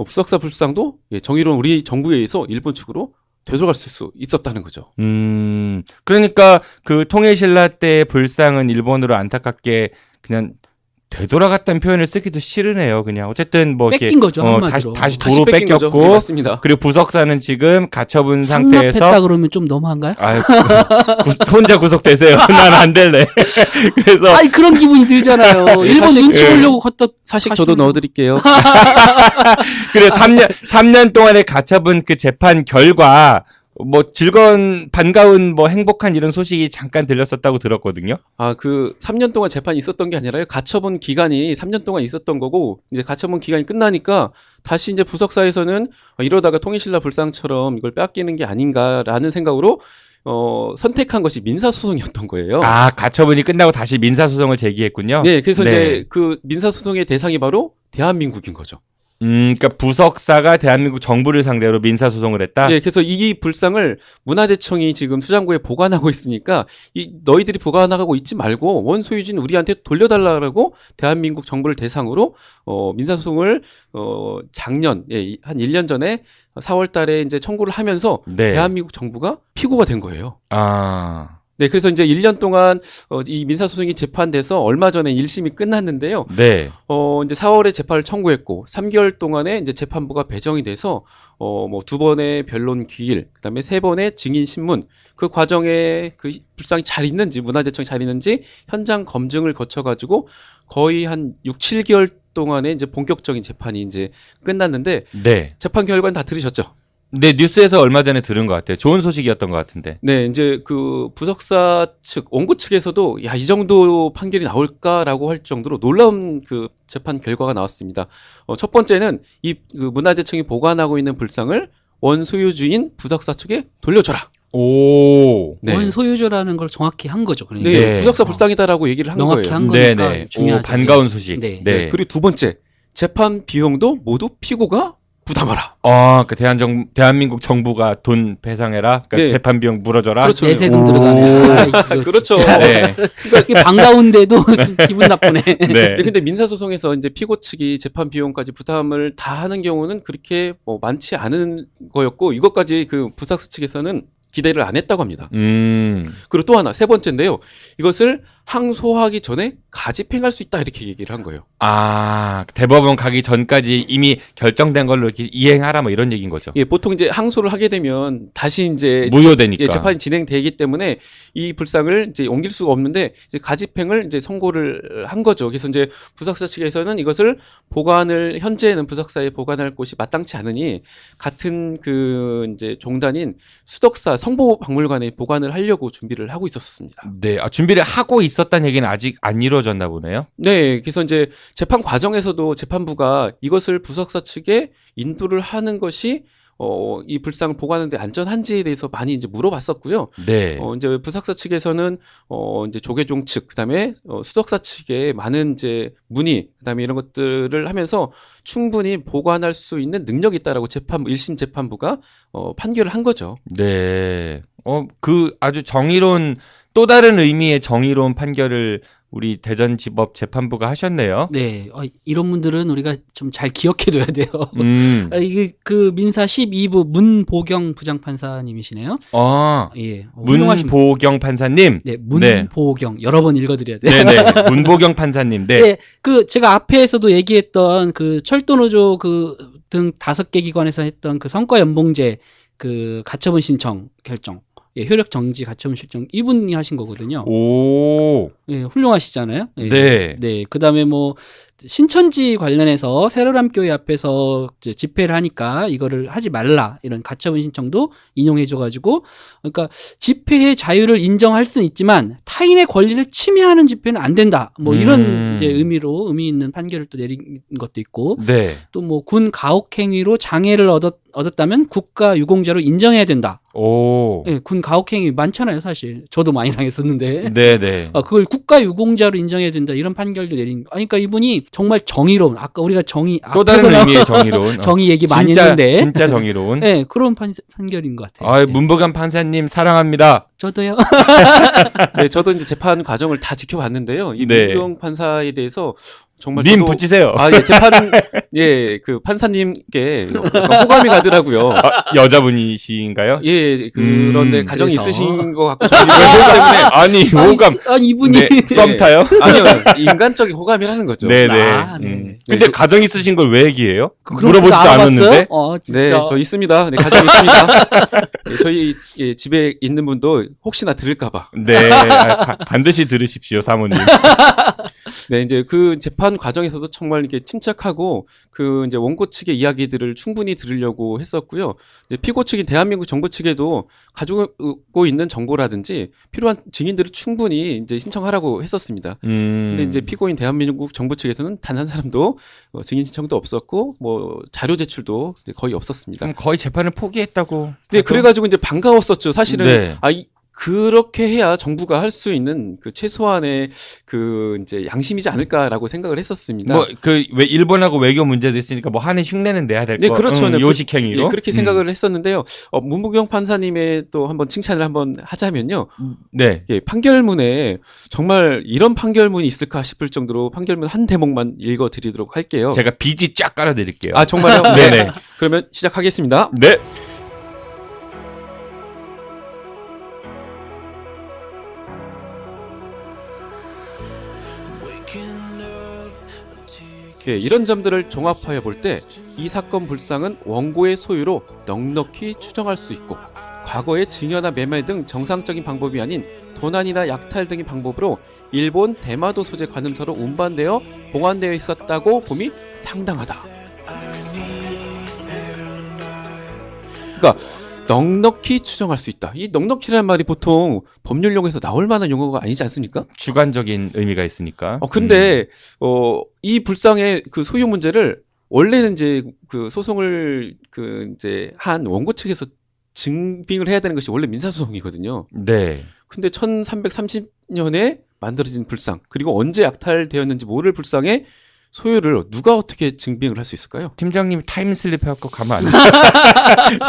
부석사 불상도 예, 정의로운 우리 정부에 의해서 일본 측으로 되돌아갈 수 있었다는 거죠. 그러니까 그 통일신라 때의 불상은 일본으로 안타깝게 그냥 되돌아갔다는 표현을 쓰기도 싫으네요. 그냥 어쨌든 뭐 이렇게 뺏긴 거죠, 한마디로. 다시 다시 도로 뺏긴 거죠. 뺏겼고 네, 맞습니다. 그리고 부석사는 지금 가처분 상납했다 상태에서 그러면 좀 너무한가요? 혼자 구속되세요. 난 안 될래. 그래서 아니 그런 기분이 들잖아요. 일본 사실- 눈치 예. 보려고 걷다 사실 저도 넣어드릴게요. 그래 3년 동안의 가처분 그 재판 결과 뭐 즐거운 반가운 뭐 행복한 이런 소식이 잠깐 들렸었다고 들었거든요. 아, 그 3년 동안 재판이 있었던 게 아니라요. 가처분 기간이 3년 동안 있었던 거고 이제 가처분 기간이 끝나니까 다시 이제 부석사에서는 이러다가 통일신라 불상처럼 이걸 빼앗기는 게 아닌가라는 생각으로 선택한 것이 민사소송이었던 거예요. 아, 가처분이 끝나고 다시 민사소송을 제기했군요. 네, 그래서 네. 이제 그 민사소송의 대상이 바로 대한민국인 거죠. 그러니까 부석사가 대한민국 정부를 상대로 민사소송을 했다. 네, 그래서 이 불상을 문화재청이 지금 수장고에 보관하고 있으니까 너희들이 보관하고 있지 말고 원소유진 우리한테 돌려달라고 대한민국 정부를 대상으로 민사소송을 작년 한 1년 전에 4월 달에 이제 청구를 하면서 네. 대한민국 정부가 피고가 된 거예요. 아, 네, 그래서 이제 1년 동안 이 민사소송이 재판돼서 얼마 전에 1심이 끝났는데요. 네. 이제 4월에 재판을 청구했고 3개월 동안에 이제 재판부가 배정이 돼서 뭐 2번의 변론 기일, 그다음에 3번의 증인 신문, 그 과정에 그 불상이 잘 있는지 문화재청이 잘 있는지 현장 검증을 거쳐 가지고 거의 한 6, 7개월 동안에 이제 본격적인 재판이 이제 끝났는데 네. 재판 결과는 다 들으셨죠? 네, 뉴스에서 얼마 전에 들은 것 같아요. 좋은 소식이었던 것 같은데. 네, 이제 그 부석사 측, 원고 측에서도 야, 이 정도 판결이 나올까라고 할 정도로 놀라운 그 재판 결과가 나왔습니다. 첫 번째는 그 문화재청이 보관하고 있는 불상을 원소유주인 부석사 측에 돌려줘라. 오. 네. 원소유주라는 걸 정확히 한 거죠. 그러니까. 네, 네. 부석사 불상이다라고 얘기를 한 명확히 거예요. 한 거니까 네네. 오, 중요하죠. 반가운 소식. 네. 네. 그리고 두 번째, 재판 비용도 모두 피고가 부담하라. 그 대한민국 정부가 돈 배상해라. 그러니까 네. 재판 비용 물어줘라. 그렇죠. 내 세금 오. 들어가네. 아, 이거 그렇죠. 진짜. 네. 그러니까 이게 반가운데도 기분 나쁘네. 네. 네, 근데 민사소송에서 이제 피고 측이 재판 비용까지 부담을 다 하는 경우는 그렇게 많지 않은 거였고 이것까지 그 부석사 측에서는 기대를 안 했다고 합니다. 그리고 또 하나 세 번째인데요. 이것을 항소하기 전에 가집행할 수 있다 이렇게 얘기를 한 거예요. 아, 대법원 가기 전까지 이미 결정된 걸로 이렇게 이행하라 뭐 이런 얘기인 거죠. 예, 보통 이제 항소를 하게 되면 다시 이제 무효되니까. 예, 재판이 진행되기 때문에 이 불상을 이제 옮길 수가 없는데 이제 가집행을 이제 선고를 한 거죠. 그래서 이제 부석사 측에서는 이것을 보관을 현재는 부석사에 보관할 곳이 마땅치 않으니 같은 그 이제 종단인 수덕사 성보박물관에 보관을 하려고 준비를 하고 있었습니다. 네. 준비를 하고 있었다는 얘기는 아직 안 이루어졌나 보네요. 네, 그래서 이제 재판 과정에서도 재판부가 이것을 부석사 측에 인도를 하는 것이 이 불상을 보관하는데 안전한지에 대해서 많이 이제 물어봤었고요. 네. 이제 부석사 측에서는 이제 조계종 측, 그다음에 수석사 측에 많은 이제 문의, 그다음에 이런 것들을 하면서 충분히 보관할 수 있는 능력이 있다라고 1심 재판부가 판결을 한 거죠. 네. 그 아주 정의로운 또 다른 의미의 정의로운 판결을 우리 대전지법 재판부가 하셨네요. 네, 이런 분들은 우리가 좀 잘 기억해둬야 돼요. 이게 그 민사 12부 문보경 부장판사님이시네요. 예, 훌륭하신 분. 문보경 판사님. 네, 문보경 여러 번 읽어드려야 돼요. 네네. 문보경 판사님. 네. 네, 그 제가 앞에서도 얘기했던 그 철도노조 그 등 5개 기관에서 했던 그 성과 연봉제 그 가처분 신청 결정. 예, 효력 정지 가처분 신청 이분이 하신 거거든요. 오. 예, 훌륭하시잖아요. 예. 네. 네. 그다음에 뭐 신천지 관련해서 새로람 교회 앞에서 이제 집회를 하니까 이거를 하지 말라 이런 가처분 신청도 인용해줘가지고 그러니까 집회의 자유를 인정할 수는 있지만 타인의 권리를 침해하는 집회는 안 된다. 뭐 이런 이제 의미 있는 판결을 또 내린 것도 있고 네. 또 뭐 군 가혹행위로 장애를 얻었다면 국가 유공자로 인정해야 된다. 오. 예, 군 가혹행위 많잖아요, 사실. 저도 많이 당했었는데. 네네. 그걸 국가 유공자로 인정해야 된다. 이런 판결도 내린. 그러니까 이분이 정말 정의로운. 아까 우리가 또 다른 의미의 정의로운. 정의 얘기 많이 진짜, 했는데. 진짜 정의로운. 네, 그런 판결인 것 같아요. 네. 문보경 판사님 사랑합니다. 저도요. 네, 저도 이제 재판 과정을 다 지켜봤는데요. 이 네. 문보경 판사에 대해서 정말 님 저도- 붙이세요. 예, 재판 그 판사님께 약간 호감이 가더라고요. 여자분이신가요? 예, 그런데 가정이 그래서. 있으신 것 같고 저는 그렇기 때문에 아니 호감. 이분이. 네, 썸 타요? 아니요, 인간적인 호감이라는 거죠. 네네. 네. 근데 가정 있으신 걸 왜 얘기해요? 그런 물어보지도 것도 알아봤어요? 않았는데. 진짜. 네, 저 있습니다. 네, 가정 있습니다. 네, 저희 집에 있는 분도 혹시나 들을까봐. 네, 반드시 들으십시오, 사모님. 네, 이제 그 재판 과정에서도 정말 이렇게 침착하고 그 이제 원고 측의 이야기들을 충분히 들으려고 했었고요. 이제 피고 측인 대한민국 정부 측에도 가지고 있는 정보라든지 필요한 증인들을 충분히 이제 신청하라고 했었습니다. 근데 이제 피고인 대한민국 정부 측에서는 단 한 사람도 증인 신청도 없었고 뭐 자료 제출도 이제 거의 없었습니다. 그럼 거의 재판을 포기했다고. 네, 그래가지고 이제 반가웠었죠. 사실은 네. 그렇게 해야 정부가 할 수 있는 그 최소한의 그 이제 양심이지 않을까라고 생각을 했었습니다. 왜 일본하고 외교 문제도 있으니까 뭐 한해 흉내는 내야 될 거. 네, 그렇죠. 네, 요식행위로. 예, 그렇게 생각을 했었는데요. 문보경 판사님의 또 한번 칭찬을 한번 하자면요. 네. 예, 판결문에 정말 이런 판결문이 있을까 싶을 정도로 판결문 한 대목만 읽어드리도록 할게요. 제가 비지 쫙 깔아드릴게요. 아, 정말요? 네네. 그러면 시작하겠습니다. 네. 예, 이런 점들을 종합하여 볼 때 이 사건 불상은 원고의 소유로 넉넉히 추정할 수 있고 과거의 증여나 매매 등 정상적인 방법이 아닌 도난이나 약탈 등의 방법으로 일본 대마도 소재 관음서로 운반되어 보관되어 있었다고 봄이 상당하다. 그러니까 넉넉히 추정할 수 있다. 이 넉넉히라는 말이 보통 법률 용어에서 나올 만한 용어가 아니지 않습니까? 주관적인 의미가 있으니까. 근데 이 불상의 그 소유 문제를 원래는 이제 그 소송을 이제 한 원고 측에서 증빙을 해야 되는 것이 원래 민사소송이거든요. 네. 근데 1330년에 만들어진 불상, 그리고 언제 약탈되었는지 모를 불상의 소유를 누가 어떻게 증빙을 할 수 있을까요? 팀장님이 타임슬립 해갖고 가면 안 돼.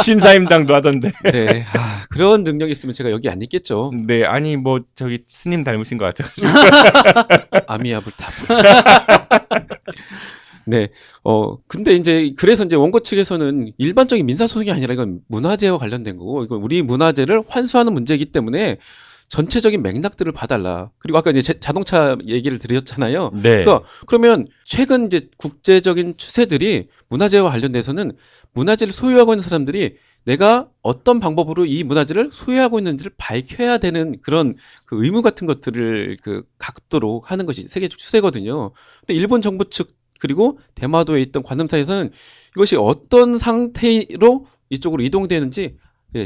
신사임당도 하던데. 네, 그런 능력이 있으면 제가 여기 안 있겠죠. 네, 아니 뭐 저기 스님 닮으신 것 같아가지고. 아미야불탑. 네, 근데 이제 그래서 이제 원고 측에서는 일반적인 민사소송이 아니라 이건 문화재와 관련된 거고, 이건 우리 문화재를 환수하는 문제이기 때문에 전체적인 맥락들을 봐달라. 그리고 아까 이제 자동차 얘기를 드렸잖아요. 네. 그러면 최근 이제 국제적인 추세들이 문화재와 관련돼서는 문화재를 소유하고 있는 사람들이 내가 어떤 방법으로 이 문화재를 소유하고 있는지를 밝혀야 되는 그런 그 의무 같은 것들을 갖도록 하는 것이 세계적 추세거든요. 근데 일본 정부 측 그리고 대마도에 있던 관음사에서는 이것이 어떤 상태로 이쪽으로 이동되는지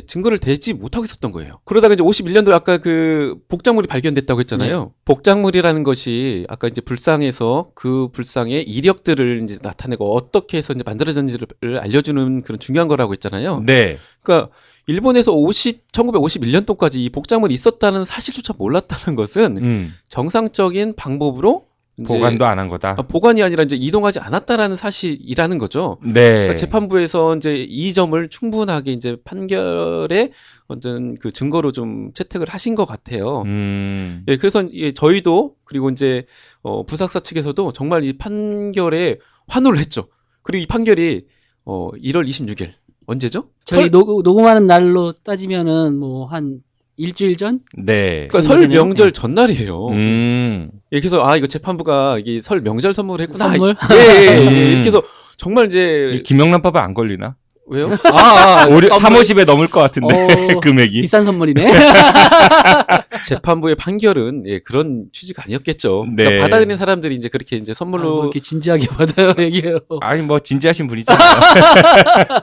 증거를 대지 못하고 있었던 거예요. 그러다가 이제 51년도에 아까 그 복작물이 발견됐다고 했잖아요. 네. 복작물이라는 것이 아까 이제 불상에서 그 불상의 이력들을 이제 나타내고 어떻게 해서 이제 만들어졌는지를 알려주는 그런 중요한 거라고 했잖아요. 네. 그러니까 일본에서 1951년도까지 이 복작물이 있었다는 사실조차 몰랐다는 것은 정상적인 방법으로 이제 보관도 안 한 거다. 보관이 아니라 이제 이동하지 않았다라는 사실이라는 거죠. 네. 그러니까 재판부에서 이제 이 점을 충분하게 이제 판결에 어떤 그 증거로 좀 채택을 하신 것 같아요. 예, 그래서 예, 저희도 그리고 이제 부사사 측에서도 정말 이 판결에 환호를 했죠. 그리고 이 판결이 1월 26일 언제죠? 저희 녹음하는 날로 따지면은 뭐 한 일주일 전? 네. 그러니까 설 명절 전날이에요. 음. 예, 그래서 이거 재판부가 이게 설 명절 선물을 했구나. 선물? 예. 이렇게 해서 정말 이제 이 김영란법에 안 걸리나? 왜요? 350에 넘을 것 같은데 금액이. 비싼 선물이네. 재판부의 판결은 예, 그런 취지가 아니었겠죠. 네. 그러니까 받아들이는 사람들이 이제 그렇게 이제 선물로 뭐 이렇게 진지하게 받아요, 얘기해요. 아니 뭐 진지하신 분이잖아요.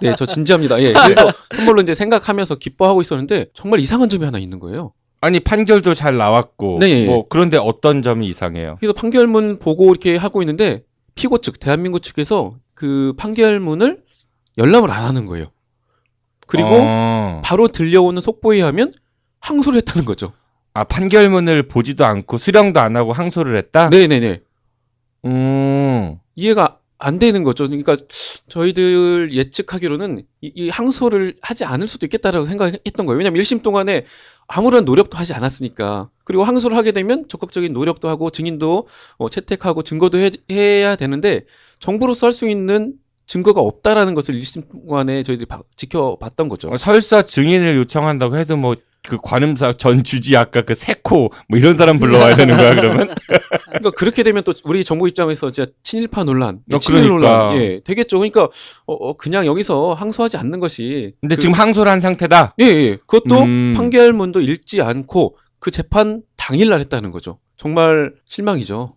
네, 저 진지합니다. 예. 그래서 선물로 이제 생각하면서 기뻐하고 있었는데 정말 이상한 점이 하나 있는 거예요. 아니 판결도 잘 나왔고 네. 뭐 그런데 어떤 점이 이상해요? 그래서 판결문 보고 이렇게 하고 있는데 피고 측 대한민국 측에서 그 판결문을 열람을 안 하는 거예요. 그리고 바로 들려오는 속보에 의하면 항소를 했다는 거죠. 아 판결문을 보지도 않고 수령도 안 하고 항소를 했다? 네네네. 이해가 안 되는 거죠. 그러니까 저희들 예측하기로는 이 항소를 하지 않을 수도 있겠다라고 생각했던 거예요. 왜냐하면 1심 동안에 아무런 노력도 하지 않았으니까. 그리고 항소를 하게 되면 적극적인 노력도 하고 증인도 채택하고 증거도 해야 되는데 정부로서 할 수 있는 증거가 없다라는 것을 1심 동안에 저희들이 지켜봤던 거죠. 설사 증인을 요청한다고 해도 뭐 그 관음사 전 주지 아까 그 세코 뭐 이런 사람 불러와야 되는 거야 그러면? 그러니까 그렇게 되면 또 우리 정부 입장에서 진짜 친일파 논란, 그러니까. 논란, 예, 되겠죠. 그러니까 그냥 여기서 항소하지 않는 것이. 근데 지금 항소를 한 상태다. 예. 그것도 판결문도 읽지 않고 그 재판 당일날 했다는 거죠. 정말 실망이죠.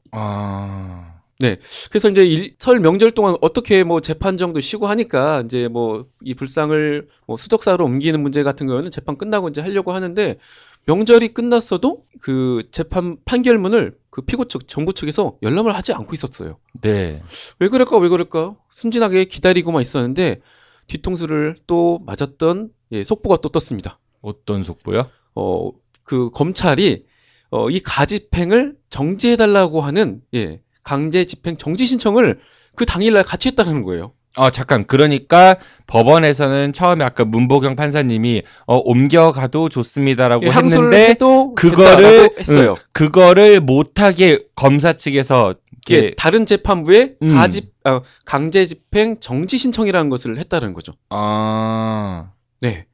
네. 그래서 이제 설 명절 동안 어떻게 뭐 재판정도 쉬고 하니까 이제 뭐 이 불상을 뭐 수적사로 옮기는 문제 같은 경우는 재판 끝나고 이제 하려고 하는데 명절이 끝났어도 그 재판 판결문을 그 피고 측, 정부 측에서 열람을 하지 않고 있었어요. 네. 왜 그럴까? 순진하게 기다리고만 있었는데 뒤통수를 또 맞았던 속보가 또 떴습니다. 어떤 속보요? 그 검찰이 이 가집행을 정지해달라고 하는 강제 집행 정지 신청을 그 당일날 같이 했다는 거예요. 잠깐. 그러니까 법원에서는 처음에 아까 문보경 판사님이 옮겨가도 좋습니다라고 항소를 했는데 해도 그거를 했어요. 그거를 못하게 검사 측에서 다른 재판부에 강제 집행 정지 신청이라는 것을 했다는 거죠. 네.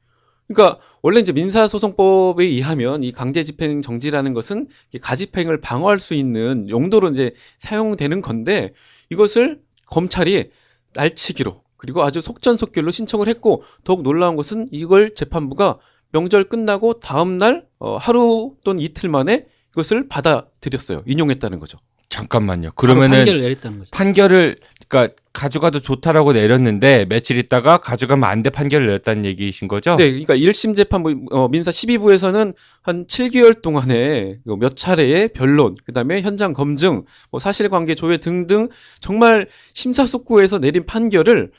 그러니까 원래 이제 민사소송법에 의하면 이 강제 집행 정지라는 것은 가집행을 방어할 수 있는 용도로 이제 사용되는 건데 이것을 검찰이 날치기로 그리고 아주 속전속결로 신청을 했고 더욱 놀라운 것은 이걸 재판부가 명절 끝나고 다음 날 하루 또는 이틀 만에 이것을 받아들였어요. 인용했다는 거죠. 잠깐만요. 그러면은 판결을 내렸다는 거죠. 판결을 그러니까 가져가도 좋다라고 내렸는데 며칠 있다가 가져가면 안 돼 판결을 내렸다는 얘기이신 거죠? 네, 그러니까 1심 재판부 민사 12부에서는 한 7개월 동안에 몇 차례의 변론, 그다음에 현장 검증, 뭐 사실관계 조회 등등 정말 심사숙고해서 내린 판결을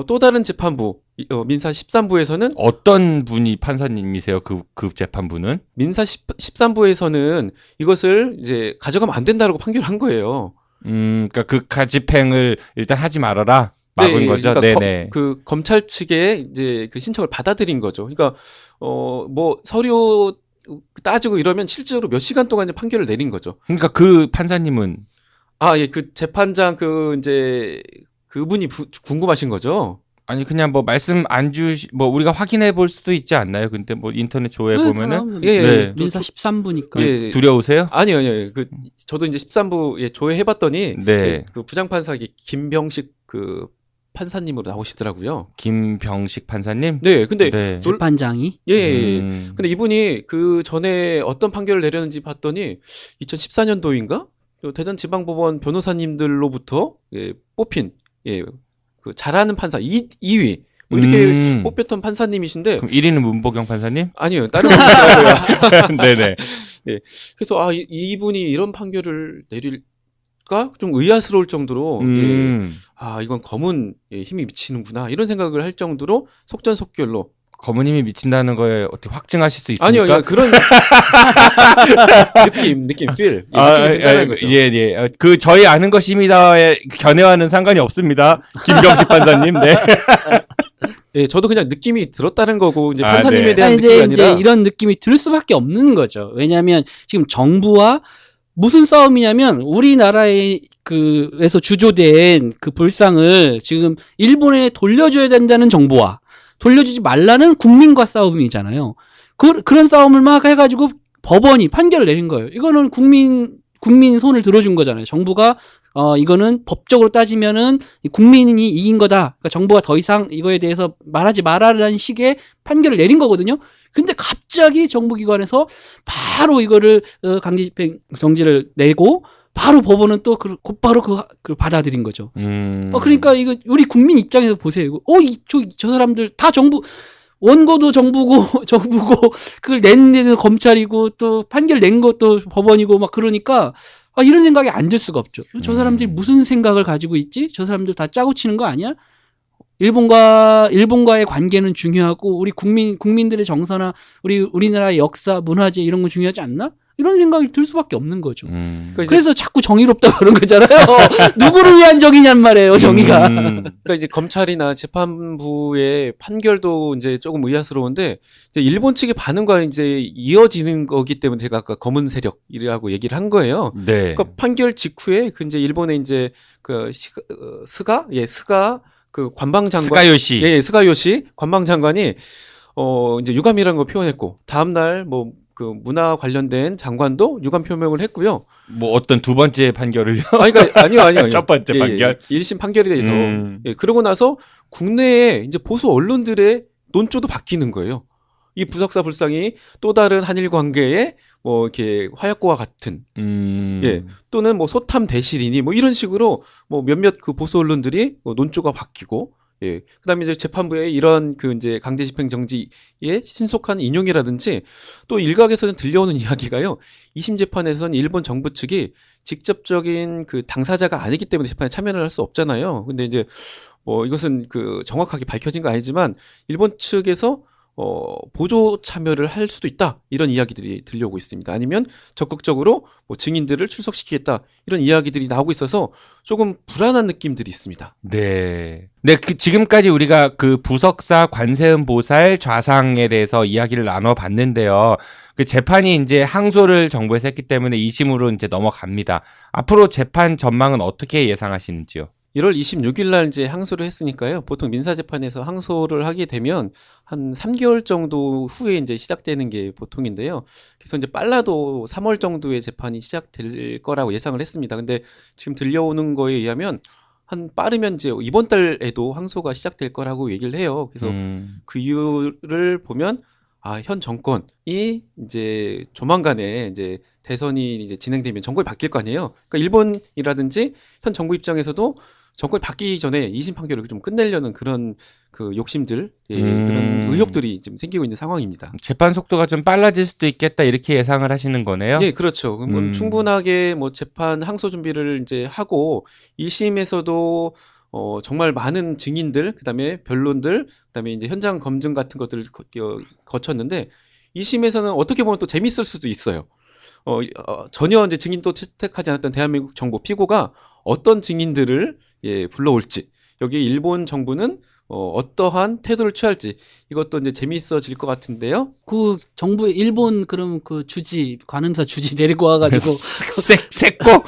또 다른 재판부 민사 13부에서는 어떤 분이 판사님이세요? 그 재판부는? 민사 13부에서는 이것을 이제 가져가면 안 된다라고 판결한 거예요. 그러니까 그 가집행을 일단 하지 말아라 막은 거죠. 그러니까 네네. 그 검찰 측에 이제 그 신청을 받아들인 거죠. 그러니까 뭐 서류 따지고 이러면 실제로 몇 시간 동안 이제 판결을 내린 거죠. 그러니까 그 판사님은 그 재판장 이제 그분이 궁금하신 거죠. 아니 그냥 뭐 말씀 안 주시 뭐 우리가 확인해 볼 수도 있지 않나요? 근데 뭐 인터넷 조회 보면은 네. 민사 13부니까 두려우세요? 아니요. 저도 이제 13부 조회해 봤더니 네. 그 부장판사 김병식 그 판사님으로 나오시더라고요. 김병식 판사님? 네. 근데 네. 재판장이 근데 이분이 그 전에 어떤 판결을 내렸는지 봤더니 2014년도인가? 대전지방법원 변호사님들로부터 뽑힌 그 잘하는 판사 2위 뭐 이렇게 뽑혔던 판사님이신데 그럼 1위는 문보경 판사님? 아니요. 다른 분이고요. 네네. 네. 그래서 이분이 이런 판결을 내릴까 좀 의아스러울 정도로 이건 검은 힘이 미치는구나 이런 생각을 할 정도로 속전속결로 거무님이 미친다는 거에 어떻게 확증하실 수 있습니까? 아니요, 그런 느낌, feel. 느낌이 든다는 거죠. 예. 그 저희 아는 것입니다의 견해와는 상관이 없습니다. 김경식 판사님. 네. 예, 저도 그냥 느낌이 들었다는 거고 이제 아, 판사님에 네. 대한 아니, 느낌이 근데 아니라 이제 이런 느낌이 들 수밖에 없는 거죠. 왜냐하면 지금 정부와 무슨 싸움이냐면 우리나라의 그에서 주조된 그 불상을 지금 일본에 돌려줘야 된다는 정부와 돌려주지 말라는 국민과 싸움이잖아요. 그런 싸움을 막 해가지고 법원이 판결을 내린 거예요. 이거는 국민 손을 들어준 거잖아요. 정부가 이거는 법적으로 따지면은 국민이 이긴 거다. 그러니까 정부가 더 이상 이거에 대해서 말하지 말아라는 식의 판결을 내린 거거든요. 근데 갑자기 정부기관에서 바로 이거를 강제 집행 정지를 내고 바로 법원은 또 곧바로 그 받아들인 거죠. 그러니까 이거 우리 국민 입장에서 보세요. 저 사람들 다 정부 원고도 정부고 그걸 낸 데는 검찰이고 또 판결 낸 것도 법원이고 막 그러니까 이런 생각이 안 들 수가 없죠. 저 사람들이 무슨 생각을 가지고 있지? 저 사람들 다 짜고 치는 거 아니야? 일본과의 관계는 중요하고 우리 국민들의 정서나 우리나라의 역사, 문화재 이런 거 중요하지 않나? 이런 생각이 들 수밖에 없는 거죠. 그래서 자꾸 정의롭다 그런 거잖아요. 누구를 위한 정의냔 말이에요, 정의가. 그러니까 이제 검찰이나 재판부의 판결도 이제 조금 의아스러운데 이제 일본 측의 반응과 이제 이어지는 거기 때문에 제가 아까 검은 세력이라고 얘기를 한 거예요. 네. 그러니까 판결 직후에 그 이제 일본의 이제 그 스가 그 관방장관 스가요시. 예, 스가요시 관방장관이 이제 유감이라는 걸 표현했고 다음 날 뭐 그 문화 관련된 장관도 유감 표명을 했고요. 뭐 어떤 두 번째 판결을요? 아니요. 첫 번째 판결. 1심 판결에 대해서. 그러고 나서 국내에 이제 보수 언론들의 논조도 바뀌는 거예요. 이 부석사 불상이 또 다른 한일 관계에 뭐 이렇게 화약고와 같은 또는 뭐 소탐 대실이니 뭐 이런 식으로 뭐 몇몇 그 보수 언론들이 논조가 바뀌고 그다음에 이제 재판부의 이런 그 이제 강제 집행 정지의 신속한 인용이라든지 또 일각에서는 들려오는 이야기가요. 2심 재판에서는 일본 정부 측이 직접적인 그 당사자가 아니기 때문에 재판에 참여를 할 수 없잖아요. 근데 이제 뭐 이것은 그 정확하게 밝혀진 건 아니지만 일본 측에서 보조 참여를 할 수도 있다. 이런 이야기들이 들려오고 있습니다. 아니면 적극적으로 뭐 증인들을 출석시키겠다. 이런 이야기들이 나오고 있어서 조금 불안한 느낌들이 있습니다. 네. 지금까지 우리가 그 부석사 관세음 보살 좌상에 대해서 이야기를 나눠봤는데요. 그 재판이 이제 항소를 정부에서 했기 때문에 2심으로 이제 넘어갑니다. 앞으로 재판 전망은 어떻게 예상하시는지요? 1월 26일 날 이제 항소를 했으니까요. 보통 민사재판에서 항소를 하게 되면 한 3개월 정도 후에 이제 시작되는 게 보통인데요. 그래서 이제 빨라도 3월 정도에 재판이 시작될 거라고 예상을 했습니다. 근데 지금 들려오는 거에 의하면 빠르면 이제 이번 달에도 항소가 시작될 거라고 얘기를 해요. 그래서 그 이유를 보면 현 정권이 이제 조만간에 이제 대선이 이제 진행되면 정권이 바뀔 거 아니에요. 그러니까 일본이라든지 현 정부 입장에서도 정권이 바뀌기 전에 2심 판결을 좀 끝내려는 그런 그 욕심들, 그런 의혹들이 지금 생기고 있는 상황입니다. 재판 속도가 좀 빨라질 수도 있겠다 이렇게 예상을 하시는 거네요. 예, 그렇죠. 그럼 충분하게 뭐 재판 항소 준비를 이제 하고 1심에서도 정말 많은 증인들, 그다음에 변론들, 그다음에 이제 현장 검증 같은 것들을 거쳤는데 2심에서는 어떻게 보면 또 재밌을 수도 있어요. 전혀 이제 증인도 채택하지 않았던 대한민국 정부 피고가 어떤 증인들을 불러올지, 여기 일본 정부는 어떠한 태도를 취할지 이것도 이제 재미있어질 것 같은데요. 그 정부 일본 그럼 그 관음사 주지 데리고 와가지고 쎄꼬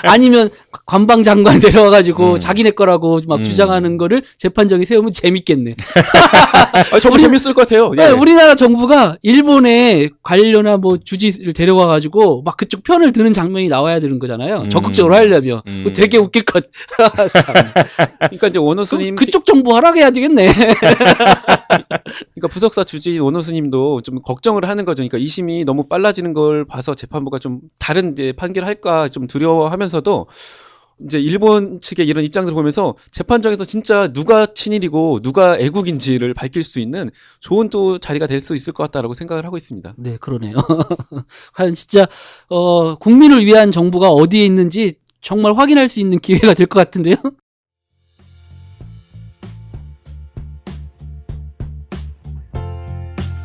아니면 관방 장관 데려와가지고 자기네 거라고 막 주장하는 거를 재판정에 세우면 재밌겠네. 정말 재밌을 것 같아요. 네, 우리나라 정부가 일본의 관료나 뭐 주지를 데려와가지고 막 그쪽 편을 드는 장면이 나와야 되는 거잖아요. 적극적으로 하려면 되게 웃길 것. 그러니까 이제 원호스님 그쪽 정부 허락해야 되겠네. 그러니까 부석사 주지 원호스님도 좀 걱정을 하는 거죠. 그러니까 2심이 너무 빨라지는 걸 봐서 재판부가 좀 다른 이제 판결할까 좀 두려워하면서도 이제 일본 측의 이런 입장들을 보면서 재판정에서 진짜 누가 친일이고 누가 애국인지를 밝힐 수 있는 좋은 또 자리가 될 수 있을 것 같다라고 생각을 하고 있습니다. 네, 그러네요. 과연 진짜 국민을 위한 정부가 어디에 있는지 정말 확인할 수 있는 기회가 될 것 같은데요.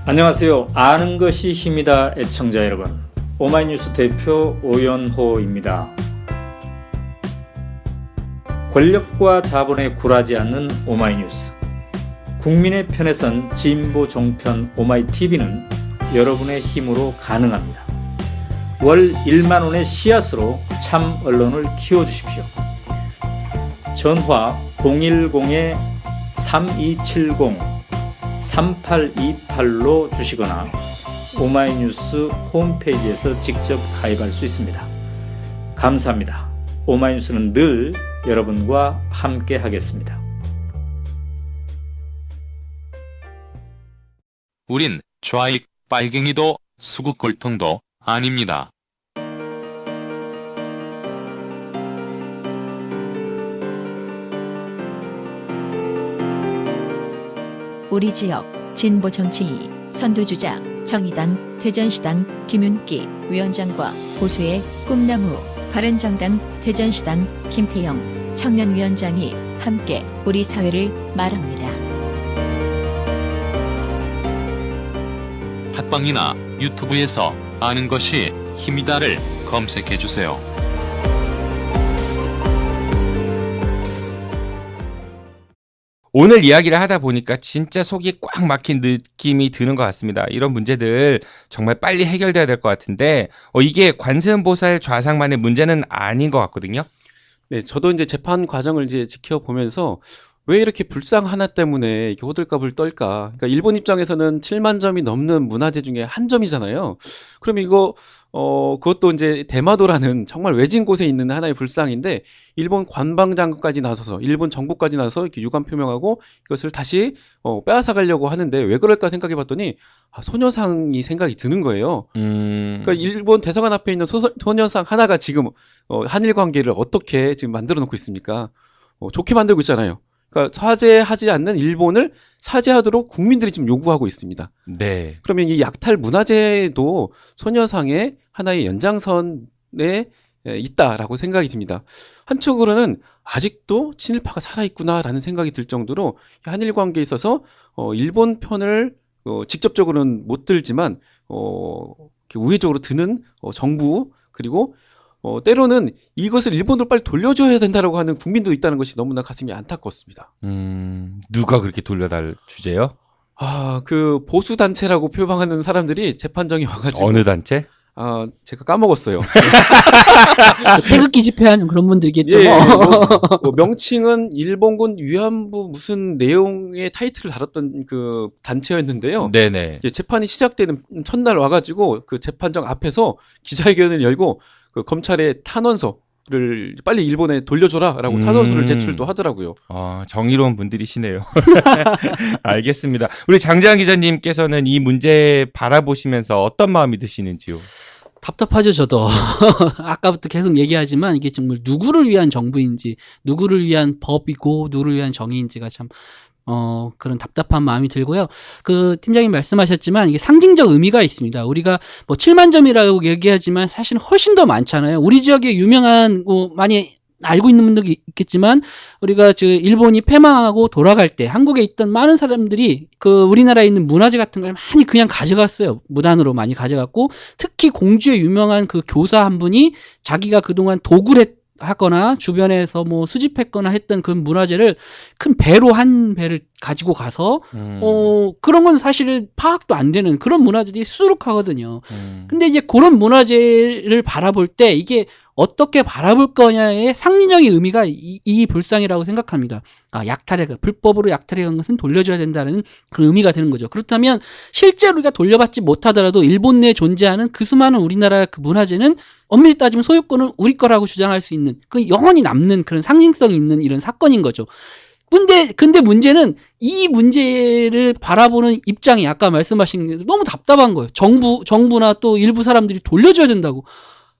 안녕하세요. 아는 것이 힘이다 애청자 여러분. 오마이뉴스 대표 오연호입니다. 권력과 자본에 굴하지 않는 오마이뉴스. 국민의 편에 선 진보 종편 오마이TV는 여러분의 힘으로 가능합니다. 월 1만 원의 씨앗으로 참 언론을 키워주십시오. 전화 010-3270-3828로 주시거나 오마이뉴스 홈페이지에서 직접 가입할 수 있습니다. 감사합니다. 오마이뉴스는 늘 여러분과 함께 하겠습니다. 우린 좌익 빨갱이도 수국골통도 아닙니다. 우리 지역 진보 정치인 선두주자 정의당 대전시당 김윤기 위원장과 보수의 꿈나무 바른정당 대전시당 김태영 청년위원장이 함께 우리 사회를 말합니다. 팟빵이나 유튜브에서 아는 것이 힘이다를 검색해주세요. 오늘 이야기를 하다 보니까 진짜 속이 꽉 막힌 느낌이 드는 것 같습니다. 이런 문제들 정말 빨리 해결돼야 될 것 같은데 이게 관세음보살 좌상만의 문제는 아닌 것 같거든요. 네, 저도 이제 재판 과정을 이제 지켜보면서 왜 이렇게 불상 하나 때문에 이렇게 호들갑을 떨까? 그러니까 일본 입장에서는 7만 점이 넘는 문화재 중에 한 점이잖아요. 그럼 이거 그것도 이제 대마도라는 정말 외진 곳에 있는 하나의 불상인데 일본 관방장관까지 나서서 일본 정부까지 나서 이렇게 유감 표명하고 이것을 다시 빼앗아 가려고 하는데 왜 그럴까 생각해 봤더니 소녀상이 생각이 드는 거예요. 그러니까 일본 대사관 앞에 있는 소녀상 하나가 지금 한일 관계를 어떻게 지금 만들어 놓고 있습니까? 좋게 만들고 있잖아요. 그러니까 사죄하지 않는 일본을 사죄하도록 국민들이 지금 요구하고 있습니다. 네. 그러면 이 약탈 문화재도 소녀상의 하나의 연장선에 있다라고 생각이 듭니다. 한쪽으로는 아직도 친일파가 살아있구나라는 생각이 들 정도로 한일 관계에 있어서 일본 편을 직접적으로는 못 들지만 우회적으로 드는 정부 그리고 때로는 이것을 일본으로 빨리 돌려줘야 된다라고 하는 국민도 있다는 것이 너무나 가슴이 안타깝습니다. 누가 그렇게 돌려달 주제요? 그 보수 단체라고 표방하는 사람들이 재판정에 와가지고 어느 단체? 제가 까먹었어요. 태극기 집회하는 그런 분들이겠죠. 예, 명칭은 일본군 위안부 무슨 내용의 타이틀을 다뤘던 그 단체였는데요. 네네. 재판이 시작되는 첫날 와가지고 그 재판정 앞에서 기자회견을 열고 그 검찰의 탄원서를 빨리 일본에 돌려줘라라고 탄원서를 제출도 하더라고요. 정의로운 분들이시네요. 알겠습니다. 우리 장재환 기자님께서는 이 문제 바라보시면서 어떤 마음이 드시는지요? 답답하죠, 저도. 아까부터 계속 얘기하지만 이게 정말 누구를 위한 정부인지, 누구를 위한 법이고, 누구를 위한 정의인지가 참, 그런 답답한 마음이 들고요. 그 팀장님 말씀하셨지만 이게 상징적 의미가 있습니다. 우리가 뭐 7만 점이라고 얘기하지만 사실 훨씬 더 많잖아요. 우리 지역에 유명한, 많이 알고 있는 분들도 있겠지만 우리가 일본이 패망하고 돌아갈 때 한국에 있던 많은 사람들이 그 우리나라에 있는 문화재 같은 걸 많이 그냥 가져갔어요. 무단으로 많이 가져갔고 특히 공주에 유명한 그 교사 한 분이 자기가 그동안 도굴 하거나 주변에서 뭐 수집했거나 했던 그 문화재를 큰 배로 한 배를 가지고 가서 그런 건 사실 파악도 안 되는 그런 문화재들이 수두룩하거든요. 근데 이제 그런 문화재를 바라볼 때 이게 어떻게 바라볼 거냐의 상징적인 의미가 이 불상이라고 생각합니다. 불법으로 약탈한 것은 돌려줘야 된다는 그런 의미가 되는 거죠. 그렇다면 실제로 우리가 돌려받지 못하더라도 일본 내에 존재하는 그 수많은 우리나라의 그 문화재는 엄밀히 따지면 소유권은 우리 거라고 주장할 수 있는 그 영원히 남는 그런 상징성이 있는 이런 사건인 거죠. 근데 문제는 이 문제를 바라보는 입장이 아까 말씀하신 게 너무 답답한 거예요. 정부나 또 일부 사람들이 돌려줘야 된다고.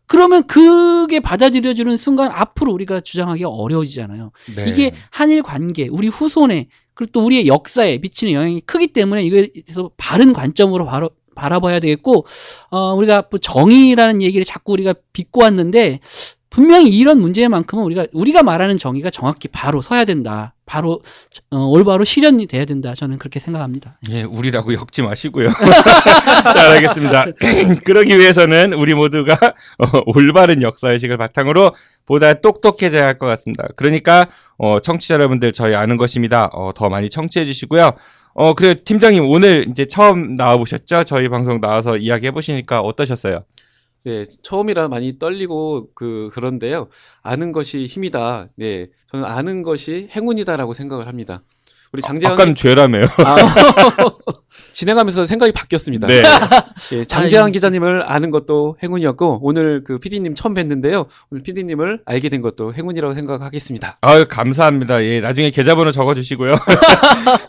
그러면 그게 받아들여주는 순간 앞으로 우리가 주장하기가 어려워지잖아요. 네. 이게 한일 관계, 우리 후손에 그리고 또 우리의 역사에 미치는 영향이 크기 때문에 이거에 대해서 바른 관점으로 바라봐야 되겠고 우리가 정의라는 얘기를 자꾸 우리가 빚고 왔는데 분명히 이런 문제만큼은 우리가 말하는 정의가 정확히 바로 서야 된다. 바로 올바로 실현이 돼야 된다. 저는 그렇게 생각합니다. 예, 우리라고 엮지 마시고요. 잘 알겠습니다. 그러기 위해서는 우리 모두가 올바른 역사의식을 바탕으로 보다 똑똑해져야 할 것 같습니다. 그러니까 청취자 여러분들 저희 아는 것입니다. 더 많이 청취해 주시고요. 그리고 팀장님 오늘 이제 처음 나와보셨죠? 저희 방송 나와서 이야기해 보시니까 어떠셨어요? 네, 처음이라 많이 떨리고 그런데요. 아는 것이 힘이다. 네, 저는 아는 것이 행운이다라고 생각을 합니다. 우리 장재환 아까는 죄라며요. 진행하면서 생각이 바뀌었습니다. 네. 예, 장재환 기자님을 아는 것도 행운이었고 오늘 그 PD님 처음 뵀는데요. 오늘 PD님을 알게 된 것도 행운이라고 생각하겠습니다. 아유, 감사합니다. 예, 나중에 계좌번호 적어주시고요.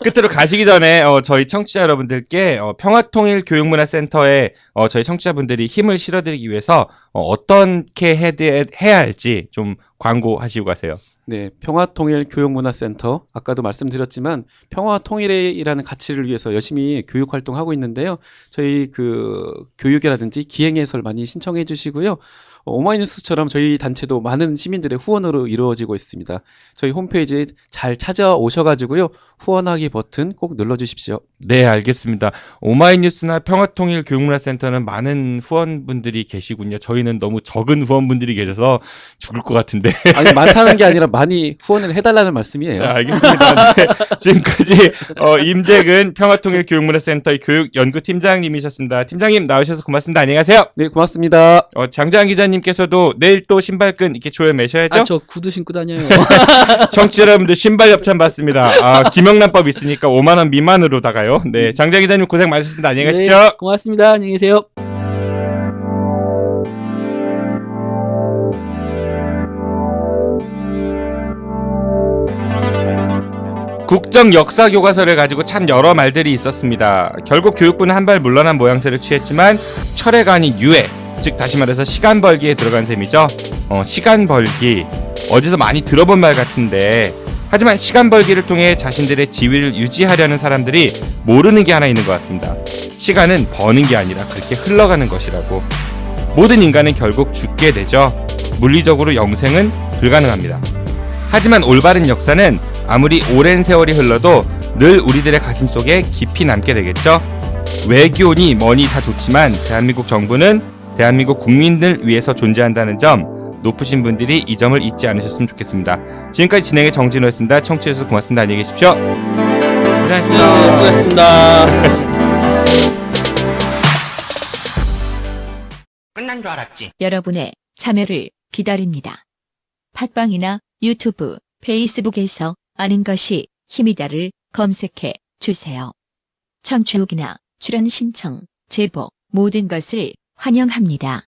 끝으로 가시기 전에 저희 청취자 여러분들께 평화통일교육문화센터에 저희 청취자분들이 힘을 실어드리기 위해서 어떻게 해야 할지 좀 광고하시고 가세요. 네, 평화통일교육문화센터 아까도 말씀드렸지만 평화통일이라는 가치를 위해서 열심히 교육 활동하고 있는데요. 저희 교육이라든지 기행해설 많이 신청해 주시고요. 오마이뉴스처럼 저희 단체도 많은 시민들의 후원으로 이루어지고 있습니다. 저희 홈페이지에 잘 찾아오셔가지고요. 후원하기 버튼 꼭 눌러주십시오. 네, 알겠습니다. 오마이뉴스나 평화통일교육문화센터는 많은 후원분들이 계시군요. 저희는 너무 적은 후원분들이 계셔서 죽을 것 같은데. 아니, 많다는 게 아니라 많이 후원을 해달라는 말씀이에요. 네, 알겠습니다. 네, 지금까지 임재근 평화통일교육문화센터의 교육연구팀장님이셨습니다. 팀장님 나오셔서 고맙습니다. 안녕히 가세요. 네, 고맙습니다. 장재환 기자님께서도 내일 또 신발끈 이렇게 조여 매셔야죠. 저 구두 신고 다녀요. 청취자 여러분들 신발 협찬 받습니다. 김영란법 있으니까 5만 원 미만으로다가요. 네, 장재환 기자님 고생 많으셨습니다. 안녕히 가십시오. 네, 고맙습니다. 안녕히 계세요. 국정 역사 교과서를 가지고 참 여러 말들이 있었습니다. 결국 교육부는 한 발 물러난 모양새를 취했지만 철회가 아닌 유예, 즉 다시 말해서 시간 벌기에 들어간 셈이죠. 시간 벌기 어디서 많이 들어본 말 같은데, 하지만 시간 벌기를 통해 자신들의 지위를 유지하려는 사람들이 모르는 게 하나 있는 것 같습니다. 시간은 버는 게 아니라 그렇게 흘러가는 것이라고. 모든 인간은 결국 죽게 되죠. 물리적으로 영생은 불가능합니다. 하지만 올바른 역사는 아무리 오랜 세월이 흘러도 늘 우리들의 가슴 속에 깊이 남게 되겠죠. 외교니 뭐니 다 좋지만 대한민국 정부는 대한민국 국민들 위해서 존재한다는 점, 높으신 분들이 이 점을 잊지 않으셨으면 좋겠습니다. 지금까지 진행의 정진호였습니다. 청취해주셔서 고맙습니다. 안녕히 계십시오. 고생하셨습니다. 수고하셨습니다. 끝난 줄 알았지. 여러분의 참여를 기다립니다. 팟빵이나 유튜브, 페이스북에서 아는 것이 힘이다를 검색해 주세요. 청취 후기나 출연 신청, 제보 모든 것을 환영합니다.